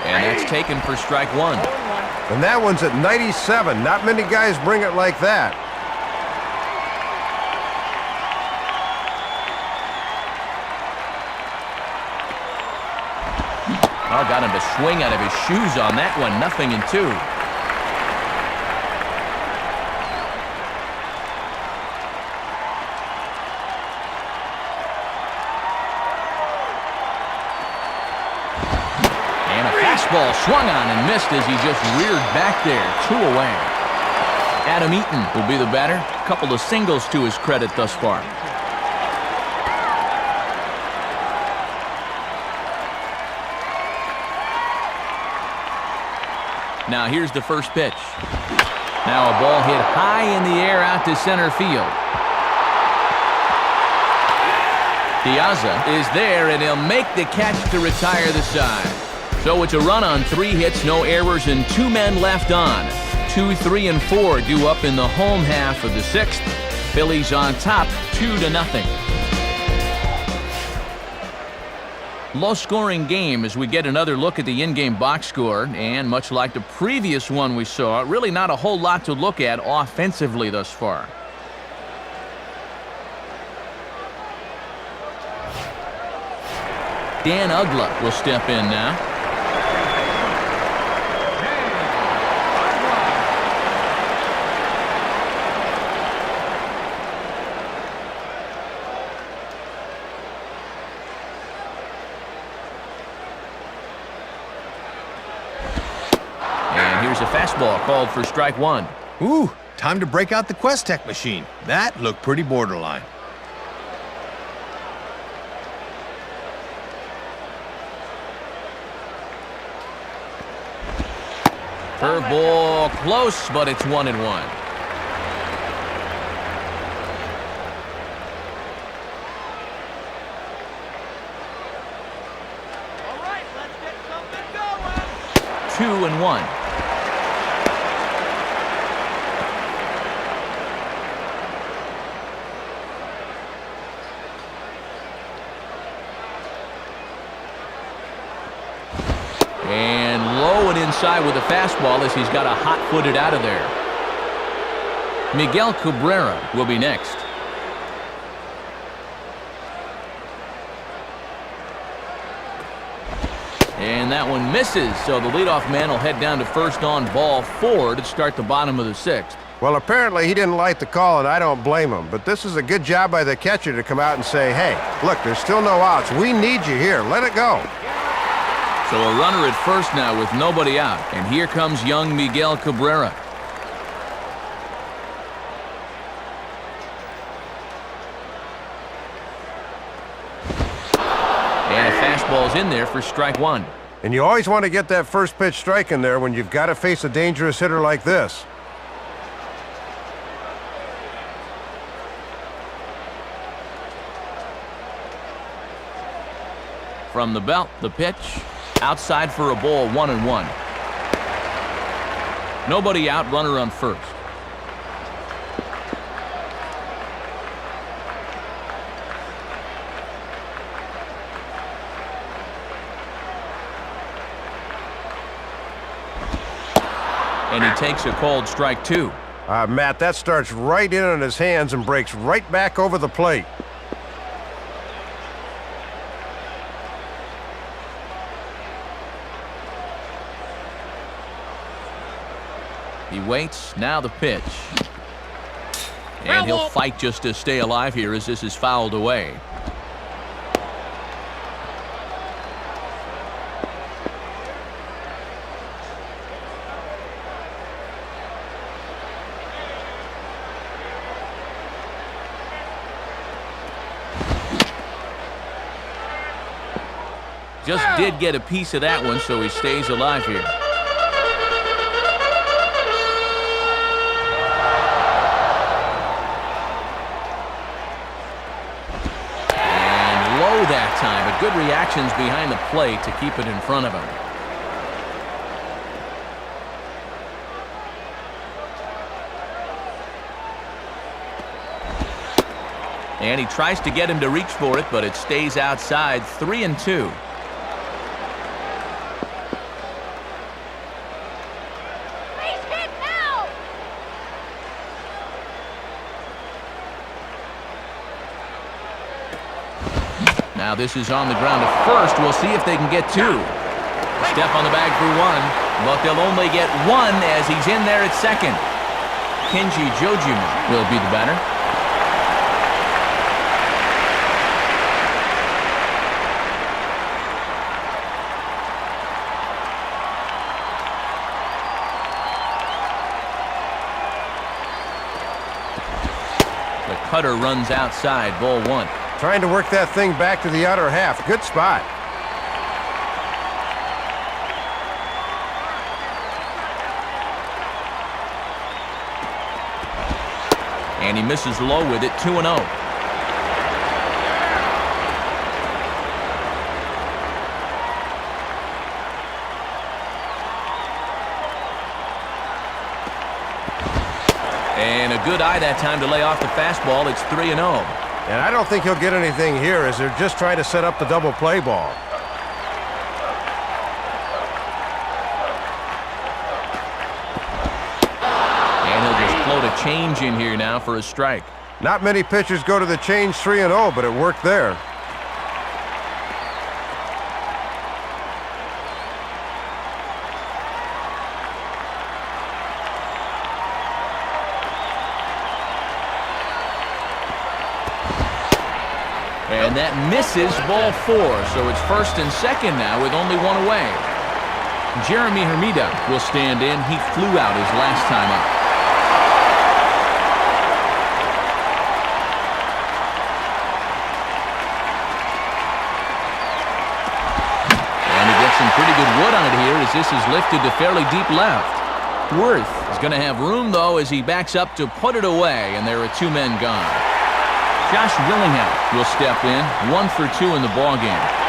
And that's taken for strike 1. And that one's at 97. Not many guys bring it like that. Oh, got him to swing out of his shoes on that one. 0-2. And a fastball swung on and missed as he just reared back there. 2 away. Adam Eaton will be the batter. A couple of singles to his credit thus far. Now here's the first pitch. Now a ball hit high in the air out to center field. Piazza is there, and he'll make the catch to retire the side. So it's a run on 3 hits, no errors, and 2 men left on. 2, 3, and 4 due up in the home half of the 6th. Phillies on top, 2-0. Low-scoring game as we get another look at the in-game box score, and much like the previous one we saw, really not a whole lot to look at offensively thus far. Dan Uggla will step in now. Fastball called for strike one. Ooh, time to break out the Quest Tech machine. That looked pretty borderline. Curveball close, but it's 1-1. All right, let's get something going. 2-1. And low and inside with a fastball as he's got a hot-footed out of there. Miguel Cabrera will be next. And that one misses, so the leadoff man will head down to first on ball 4 to start the bottom of the 6th. Well, apparently he didn't like the call, and I don't blame him. But this is a good job by the catcher to come out and say, hey, look, there's still no outs. We need you here. Let it go. So a runner at first now with nobody out. And here comes young Miguel Cabrera. And a fastball's in there for strike one. And you always want to get that first pitch strike in there when you've got to face a dangerous hitter like this. From the belt, the pitch. Outside for a ball, 1-1. Nobody out, runner on first. And he takes a called strike two. Matt, that starts right in on his hands and breaks right back over the plate. He waits, now the pitch. And he'll fight just to stay alive here as this is fouled away. Just did get a piece of that one, so he stays alive here. That time, but good reactions behind the plate to keep it in front of him. And he tries to get him to reach for it, but it stays outside. 3-2. Now this is on the ground at first. We'll see if they can get two. Step on the bag for one, but they'll only get one as he's in there at second. Kenji Jojima will be the batter. The cutter runs outside, ball one. Trying to work that thing back to the outer half. Good spot. And he misses low with it, 2-0. And a good eye that time to lay off the fastball. It's 3-0. And I don't think he'll get anything here as they're just trying to set up the double play ball. And he'll just float a change in here now for a strike. Not many pitchers go to the change 3-0, but it worked there. And that misses, ball four. So it's first and second now with only one away. Jeremy Hermida will stand in. He flew out his last time up. And he gets some pretty good wood on it here as this is lifted to fairly deep left. Worth is going to have room, though, as he backs up to put it away, and there are 2 men gone. Josh Willingham will step in, 1 for 2 in the ballgame.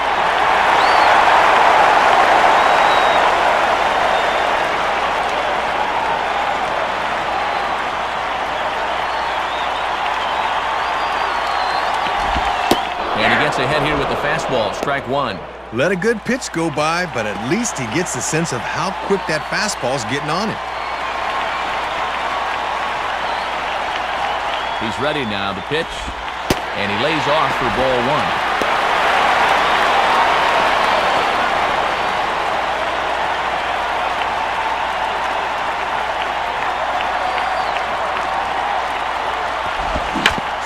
And he gets ahead here with the fastball, strike 1. Let a good pitch go by, but at least he gets the sense of how quick that fastball's getting on him. He's ready now, the pitch, and he lays off for ball 1.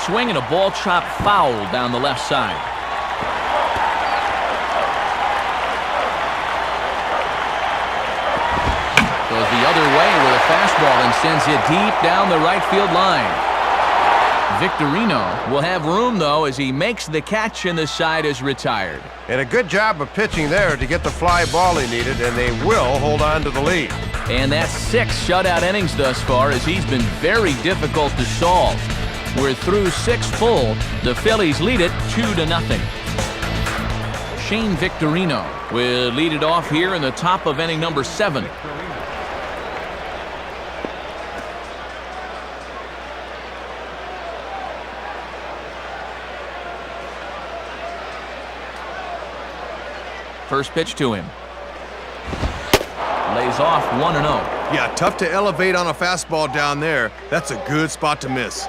Swing and a ball chopped foul down the left side. Goes the other way with a fastball and sends it deep down the right field line. Victorino will have room, though, as he makes the catch and the side is retired. And a good job of pitching there to get the fly ball he needed, and they will hold on to the lead. And that's 6 shutout innings thus far as he's been very difficult to solve. We're through 6 full. The Phillies lead it 2-0. Shane Victorino will lead it off here in the top of inning number 7. First pitch to him. Lays off 1-0. Yeah, tough to elevate on a fastball down there. That's a good spot to miss.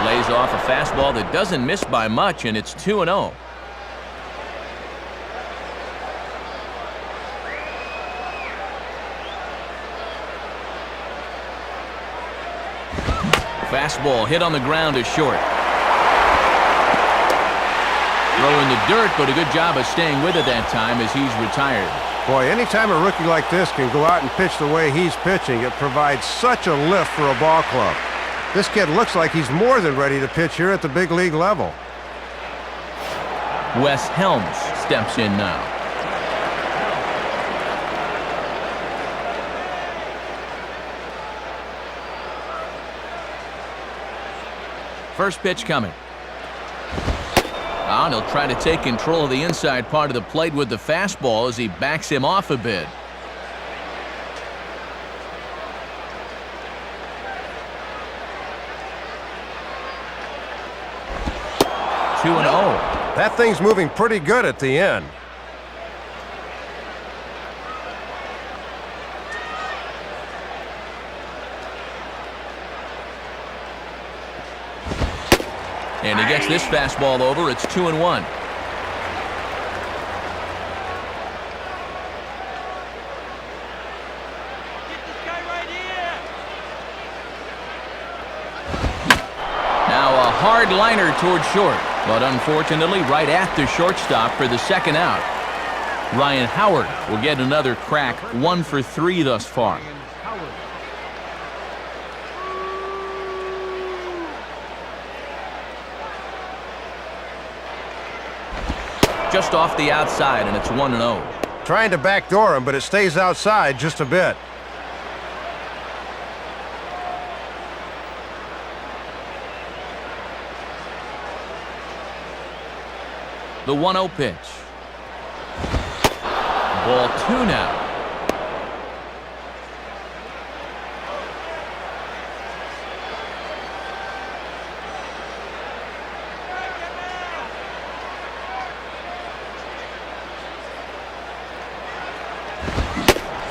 Lays off a fastball that doesn't miss by much, and it's 2-0. Fastball hit on the ground is short. Throw in the dirt, but a good job of staying with it that time as he's retired. Boy, anytime a rookie like this can go out and pitch the way he's pitching, it provides such a lift for a ball club. This kid looks like he's more than ready to pitch here at the big league level. Wes Helms steps in now. First pitch coming. And he'll try to take control of the inside part of the plate with the fastball as he backs him off a bit. Two and 0. That thing's moving pretty good at the end. And he gets this fastball over. It's 2-1. Get this guy right here. Now a hard liner toward short, but unfortunately right at the shortstop for the second out. Ryan Howard will get another crack, 1 for 3 thus far. Just off the outside, and it's 1-0. Trying to backdoor him, but it stays outside just a bit. The 1-0 pitch. Ball 2 now.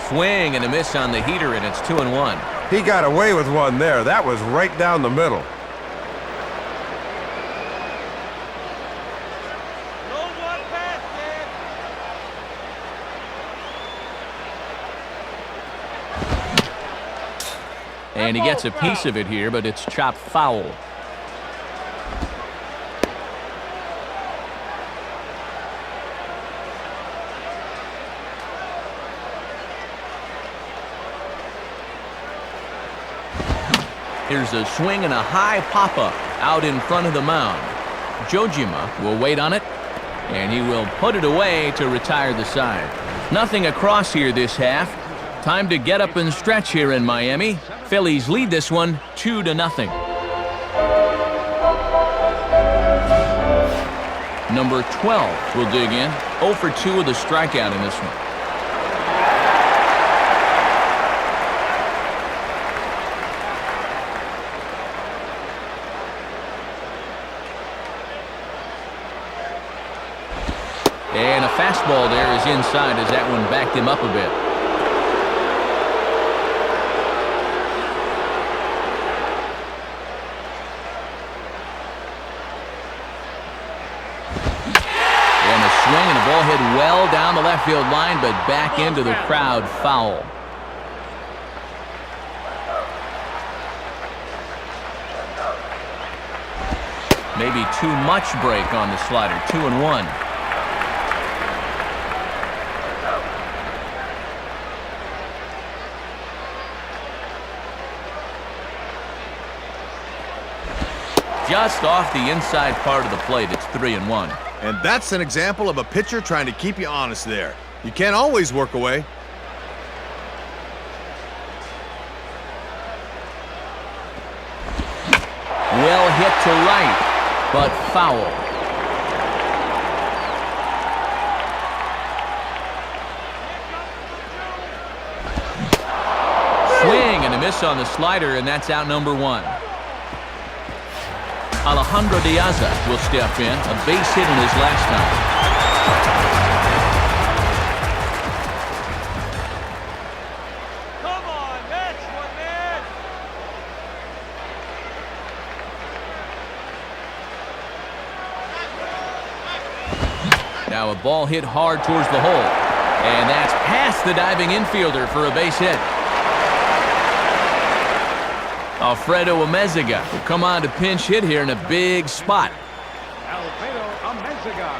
Swing and a miss on the heater, and it's 2-1. He got away with one there. That was right down the middle. No one pass, And he gets a piece of it here, but it's chopped foul. Here's a swing and a high pop-up out in front of the mound. Jojima will wait on it, and he will put it away to retire the side. Nothing across here this half. Time to get up and stretch here in Miami. Phillies lead this one 2-0. Number 12 will dig in. 0 for 2 with a strikeout in this one. And a fastball there is inside as that one backed him up a bit. And a swing and a ball hit well down the left field line, but back into the crowd, foul. Maybe too much break on the slider. 2-1. Just off the inside part of the plate. It's 3-1. And that's an example of a pitcher trying to keep you honest there. You can't always work away. Well hit to right, but foul. Swing and a miss on the slider, and that's out number 1. Alejandro Diaza will step in, a base hit in his last time. Come on, next one, man. Now a ball hit hard towards the hole, and that's past the diving infielder for a base hit. Alfredo Amezaga will come on to pinch hit here in a big spot. Alfredo Amezaga.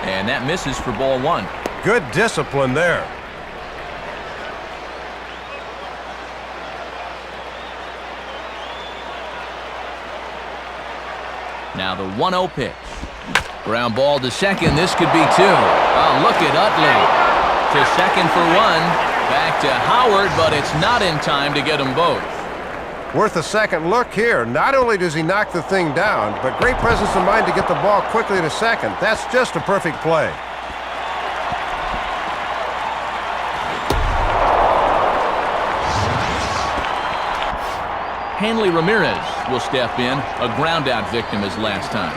And that misses for ball 1. Good discipline there. Now the 1-0 pitch. Ground ball to second. This could be 2. Oh, look at Utley. To second for 1. Back to Howard, but it's not in time to get them both. Worth a second look here. Not only does he knock the thing down, but great presence of mind to get the ball quickly to second. That's just a perfect play. Hanley Ramirez will step in, a ground-out victim his last time.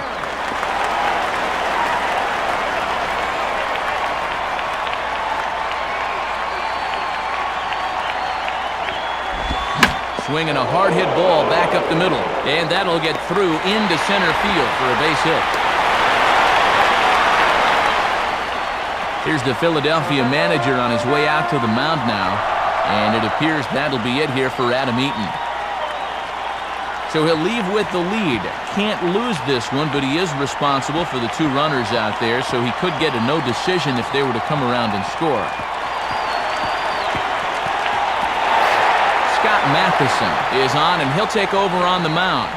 Swinging a hard-hit ball back up the middle, and that'll get through into center field for a base hit. Here's the Philadelphia manager on his way out to the mound now, and it appears that'll be it here for Adam Eaton. So he'll leave with the lead. Can't lose this one, but he is responsible for the 2 runners out there, so he could get a no decision if they were to come around and score. Scott Matheson is on, and he'll take over on the mound.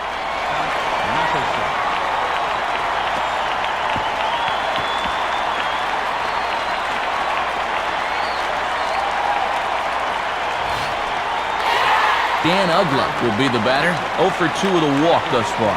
Dan Ugla will be the batter. 0 for 2 with a walk thus far.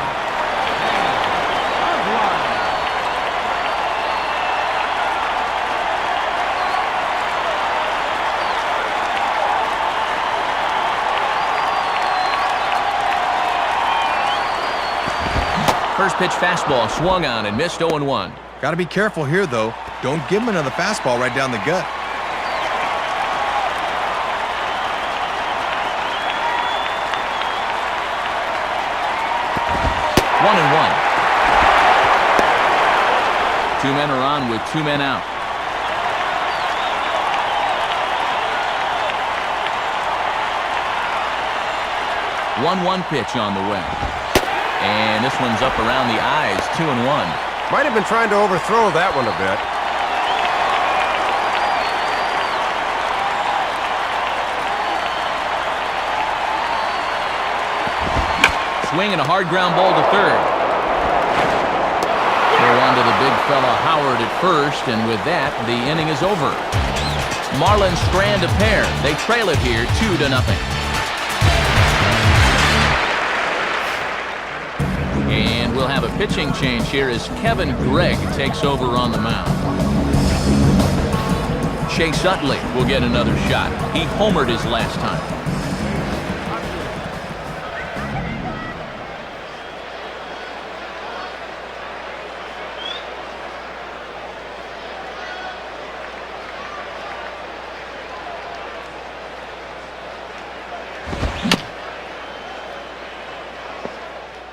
First pitch fastball swung on and missed. 0-1. Got to be careful here, though. Don't give him another fastball right down the gut. 1-1. 2 men are on with 2 men out. 1-1 pitch on the way. And this one's up around the eyes, 2-1. Might have been trying to overthrow that one a bit. Swing and a hard ground ball to third. Throw on to the big fella Howard at first, and with that, the inning is over. Marlins strand a pair. They trail it here 2-0. And we'll have a pitching change here as Kevin Gregg takes over on the mound. Chase Utley will get another shot. He homered his last time.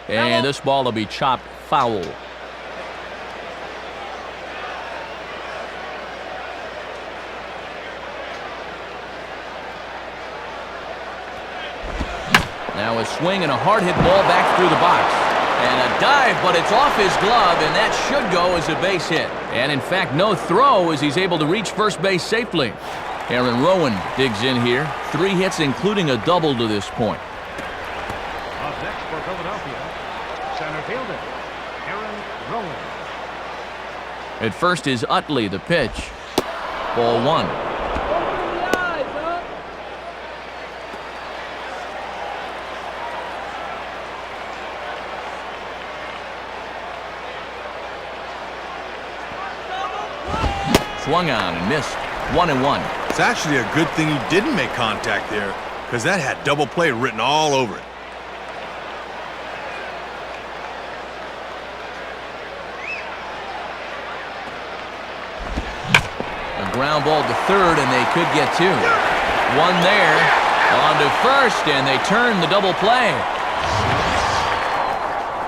And this ball will be chopped foul. Now a swing and a hard hit ball back through the box. And a dive, but it's off his glove, and that should go as a base hit. And in fact, no throw as he's able to reach first base safely. Aaron Rowan digs in here. 3 hits, including a double to this point. Up next for Philadelphia, center fielder, Aaron Rowan. At first is Utley, the pitch. Ball 1. Swung on and missed. 1-1. It's actually a good thing he didn't make contact there, because that had double play written all over it. Ground ball to third, and they could get 2. One there, on to first, and they turn the double play.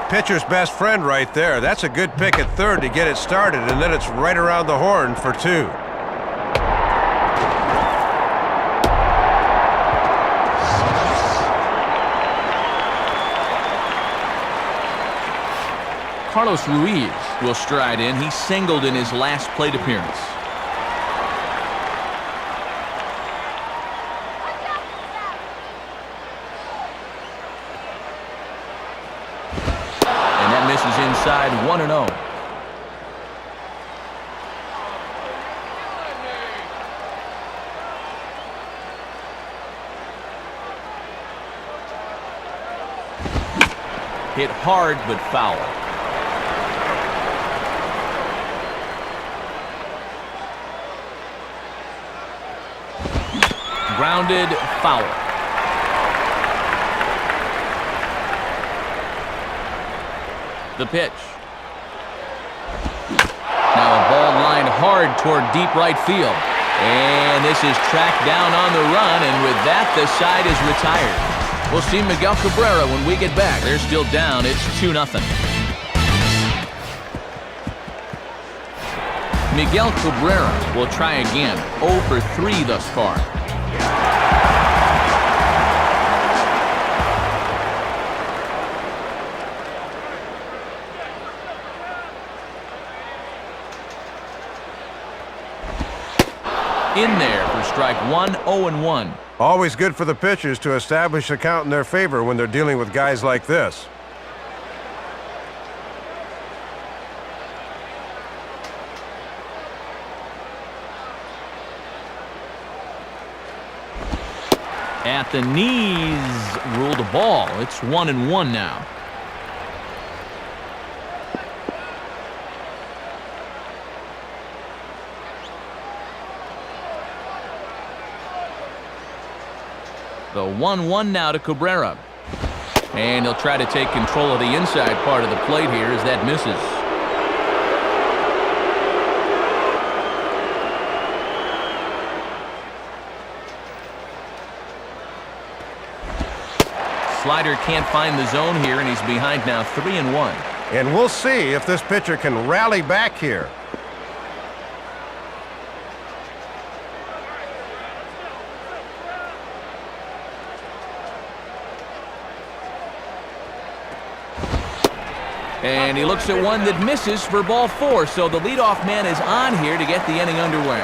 Pitcher's best friend right there. That's a good pick at third to get it started, and then it's right around the horn for 2. Carlos Ruiz will stride in. He singled in his last plate appearance. Inside 1-0. Hit hard but foul. Grounded, foul. The pitch. Now a ball lined hard toward deep right field. And this is tracked down on the run, and with that, the side is retired. We'll see Miguel Cabrera when we get back. They're still down. It's 2-0. Miguel Cabrera will try again. 0 for 3 thus far. In there for strike 1, 0-1. Always good for the pitchers to establish a count in their favor when they're dealing with guys like this. At the knees, ruled a ball. It's 1-1 now. The 1-1 now to Cabrera. And he'll try to take control of the inside part of the plate here as that misses. Slider can't find the zone here, and he's behind now 3-1. And we'll see if this pitcher can rally back here. And he looks at one that misses for ball 4, so the leadoff man is on here to get the inning underway.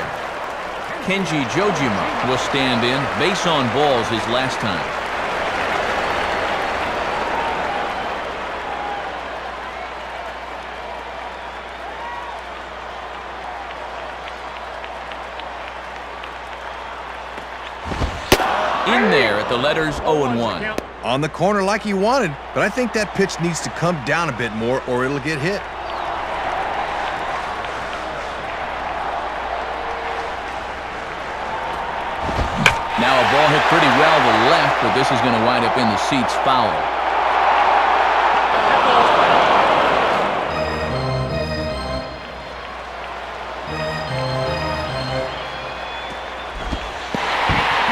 Kenji Jojima will stand in. Base on balls his last time. In there at the letters 0-1. On the corner like he wanted, but I think that pitch needs to come down a bit more or it'll get hit. Now a ball hit pretty well to the left, but this is going to wind up in the seats foul.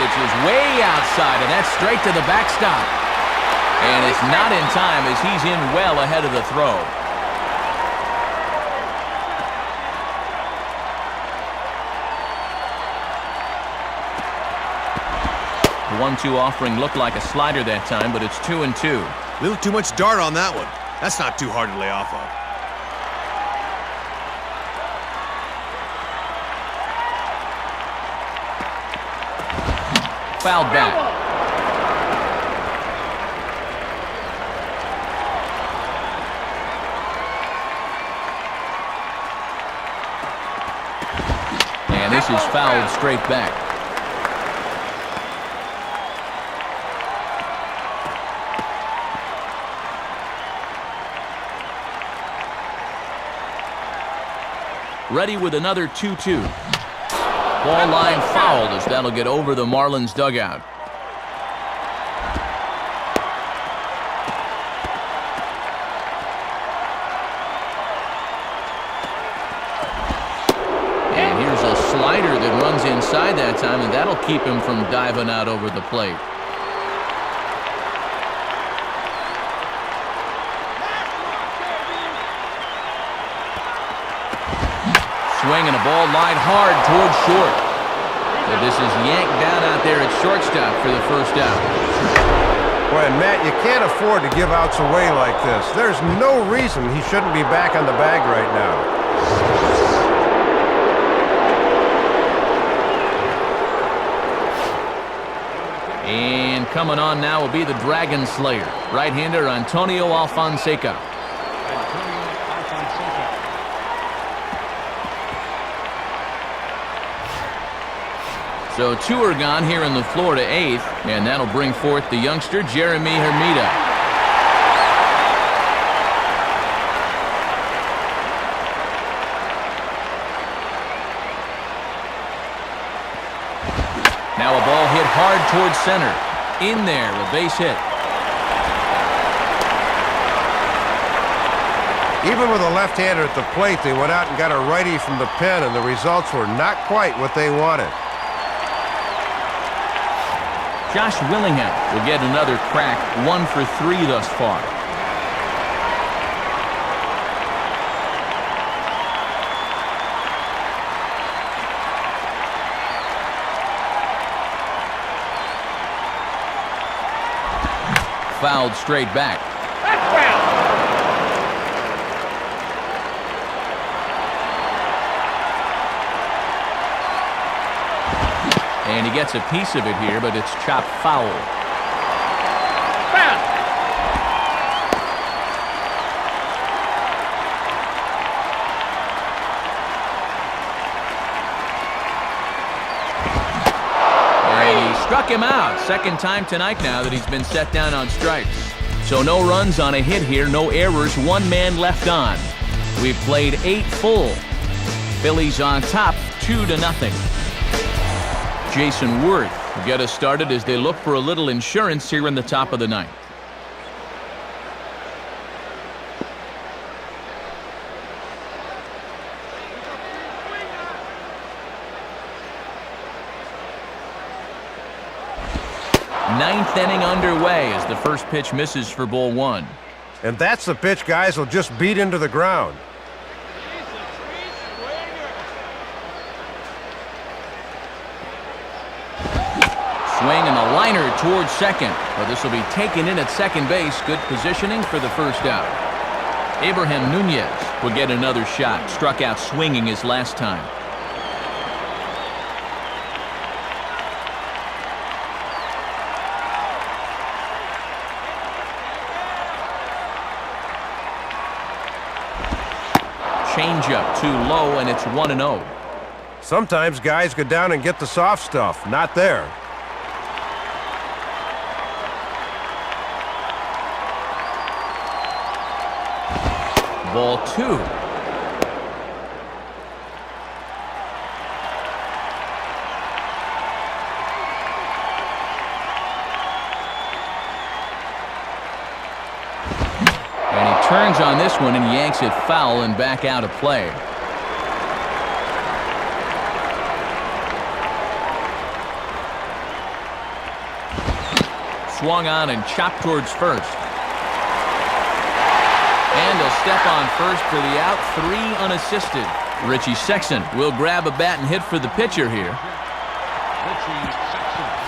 Pitch is way outside, and that's straight to the backstop. And it's not in time as he's in well ahead of the throw. The 1-2 offering looked like a slider that time, but it's 2-2. A little too much dart on that one. That's not too hard to lay off of. Fouled back. And this is fouled straight back. Ready with another 2-2. Ball line fouled as that'll get over the Marlins dugout. And here's a slider that runs inside that time, and that'll keep him from diving out over the plate. Swing and a ball lined hard towards short. So this is yanked down out there at shortstop for the first out. Well, and Matt, you can't afford to give outs away like this. There's no reason he shouldn't be back on the bag right now. And coming on now will be the Dragon Slayer, right-hander Antonio Alfonseca. So 2 are gone here in the Florida 8th, and that'll bring forth the youngster Jeremy Hermida. Now a ball hit hard towards center. In there, a base hit. Even with a left-hander at the plate, they went out and got a righty from the pen, and the results were not quite what they wanted. Josh Willingham will get another crack, 1 for 3 thus far. Fouled straight back. That's foul. And he gets a piece of it here, but it's chopped foul. Foul. And he struck him out. Second time tonight now that he's been set down on strikes. So no runs on a hit here, no errors, 1 man left on. We've played 8 full. Phillies on top, 2-0. Jason Worth will get us started as they look for a little insurance here in the top of the 9th. Ninth inning underway as the first pitch misses for ball 1. And that's the pitch guys will just beat into the ground. Swing and a liner towards second. Well, this will be taken in at second base. Good positioning for the first out. Abraham Nunez will get another shot. Struck out swinging his last time. Changeup too low, and it's 1-0. Sometimes guys go down and get the soft stuff. Not there. Ball 2. And he turns on this one and yanks it foul and back out of play. Swung on and chopped towards first. And he'll step on first for the out, 3 unassisted. Richie Sexson will grab a bat and hit for the pitcher here. Richie Sexson.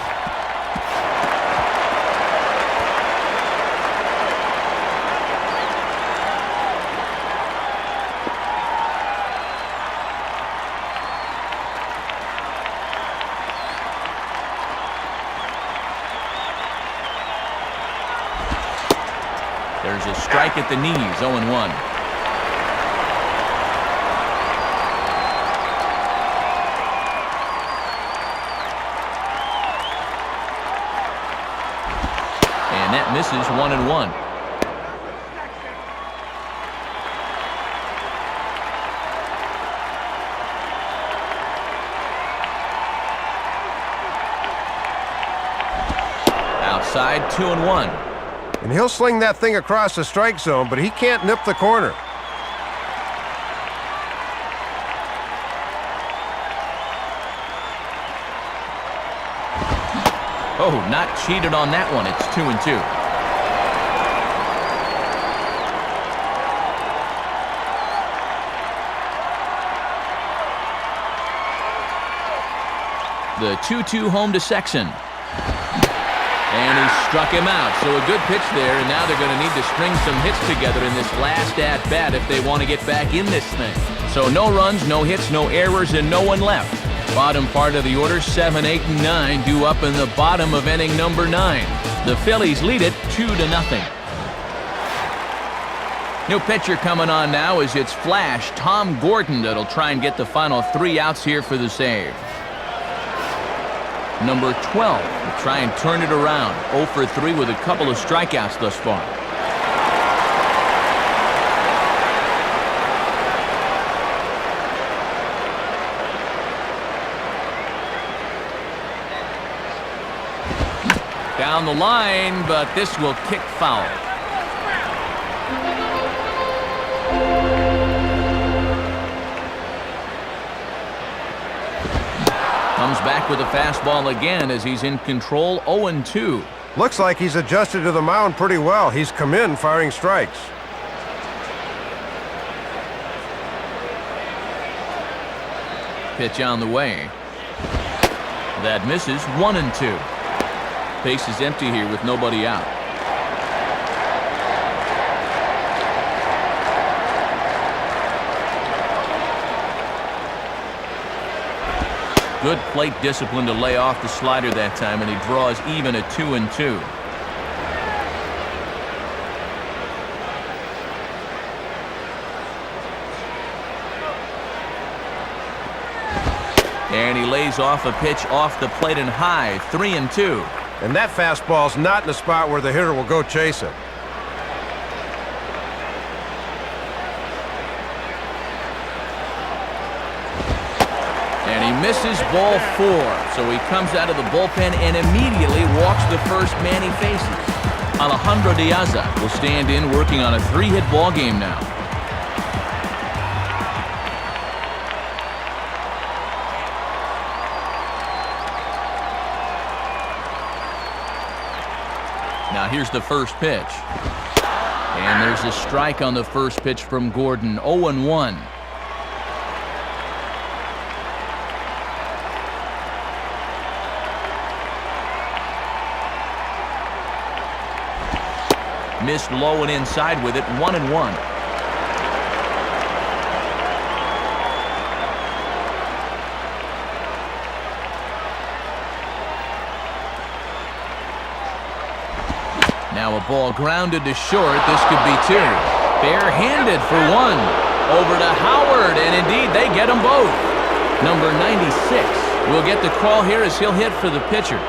There's a strike at the knees, 0-1. And that misses, 1-1. Outside, 2-1. And he'll sling that thing across the strike zone, but he can't nip the corner. Oh, not cheated on that one. It's 2-2. The 2-2 home to Sexson. And he struck him out. So a good pitch there, and now they're going to need to string some hits together in this last at-bat if they want to get back in this thing. So no runs, no hits, no errors, and no one left. Bottom part of the order, 7, 8, and 9, due up in the bottom of inning number 9. The Phillies lead it 2-0. New pitcher coming on now as it's Flash Tom Gordon that'll try and get the final 3 outs here for the save. Number 12 will try and turn it around. 0 for 3 with a couple of strikeouts thus far. Down the line, but this will kick foul. Comes back with a fastball again as he's in control, 0-2. Looks like he's adjusted to the mound pretty well. He's come in firing strikes. Pitch on the way. That misses, 1-2. Base is empty here with nobody out. Good plate discipline to lay off the slider that time, and he draws even at 2-2. And he lays off a pitch off the plate and high, 3-2. And that fastball's not in a spot where the hitter will go chase it. And he misses ball 4. So he comes out of the bullpen and immediately walks the first man he faces. Alejandro Diaz will stand in, working on a 3-hit ball game now. Now here's the first pitch. And there's a strike on the first pitch from Gordon, 0-1. Missed low and inside with it, 1-1. Now a ball grounded to short. This could be two. Barehanded for one. Over to Howard, and indeed they get them both. Number 96 will get the call here as he'll hit for the pitcher.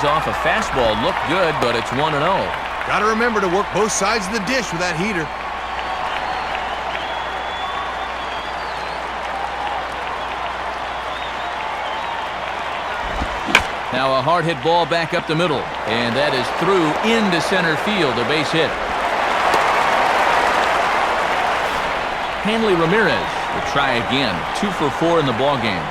Off a fastball, looked good, but it's 1-0. Got to remember to work both sides of the dish with that heater. Now a hard hit ball back up the middle, and that is through into center field, a base hit. Hanley Ramirez will try again, 2 for 4 in the ball game.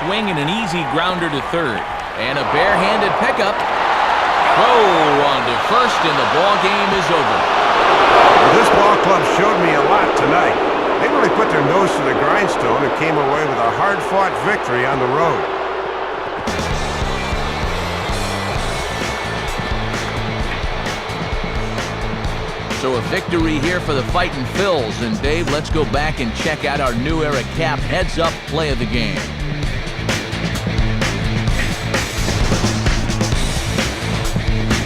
Swing and an easy grounder to third. And a barehanded pickup. Throw on to first, and the ball game is over. Well, this ball club showed me a lot tonight. They really put their nose to the grindstone and came away with a hard-fought victory on the road. So a victory here for the Fightin' Phils. And Dave, let's go back and check out our new era cap heads-up play of the game.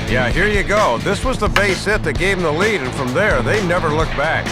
Yeah, here you go. This was the base hit that gave them the lead, and from there, they never looked back.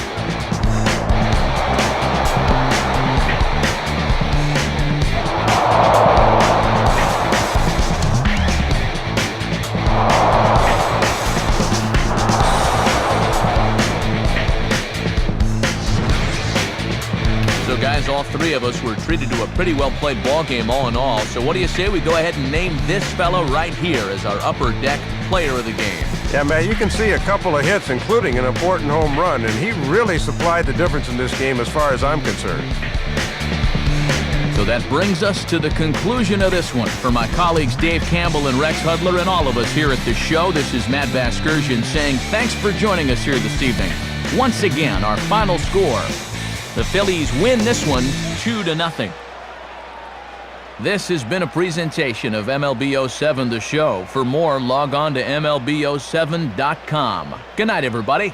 So guys, all three of us were treated to a pretty well-played ball game all in all. So what do you say we go ahead and name this fella right here as our upper deck player of the game? Yeah, man, you can see a couple of hits, including an important home run, and he really supplied the difference in this game as far as I'm concerned. So that brings us to the conclusion of this one. For my colleagues Dave Campbell and Rex Hudler and all of us here at the show, this is Matt Vasgersian saying thanks for joining us here this evening. Once again, our final score. The Phillies win this one 2-0. This has been a presentation of MLB 07 The Show. For more, log on to MLB07.com. Good night, everybody.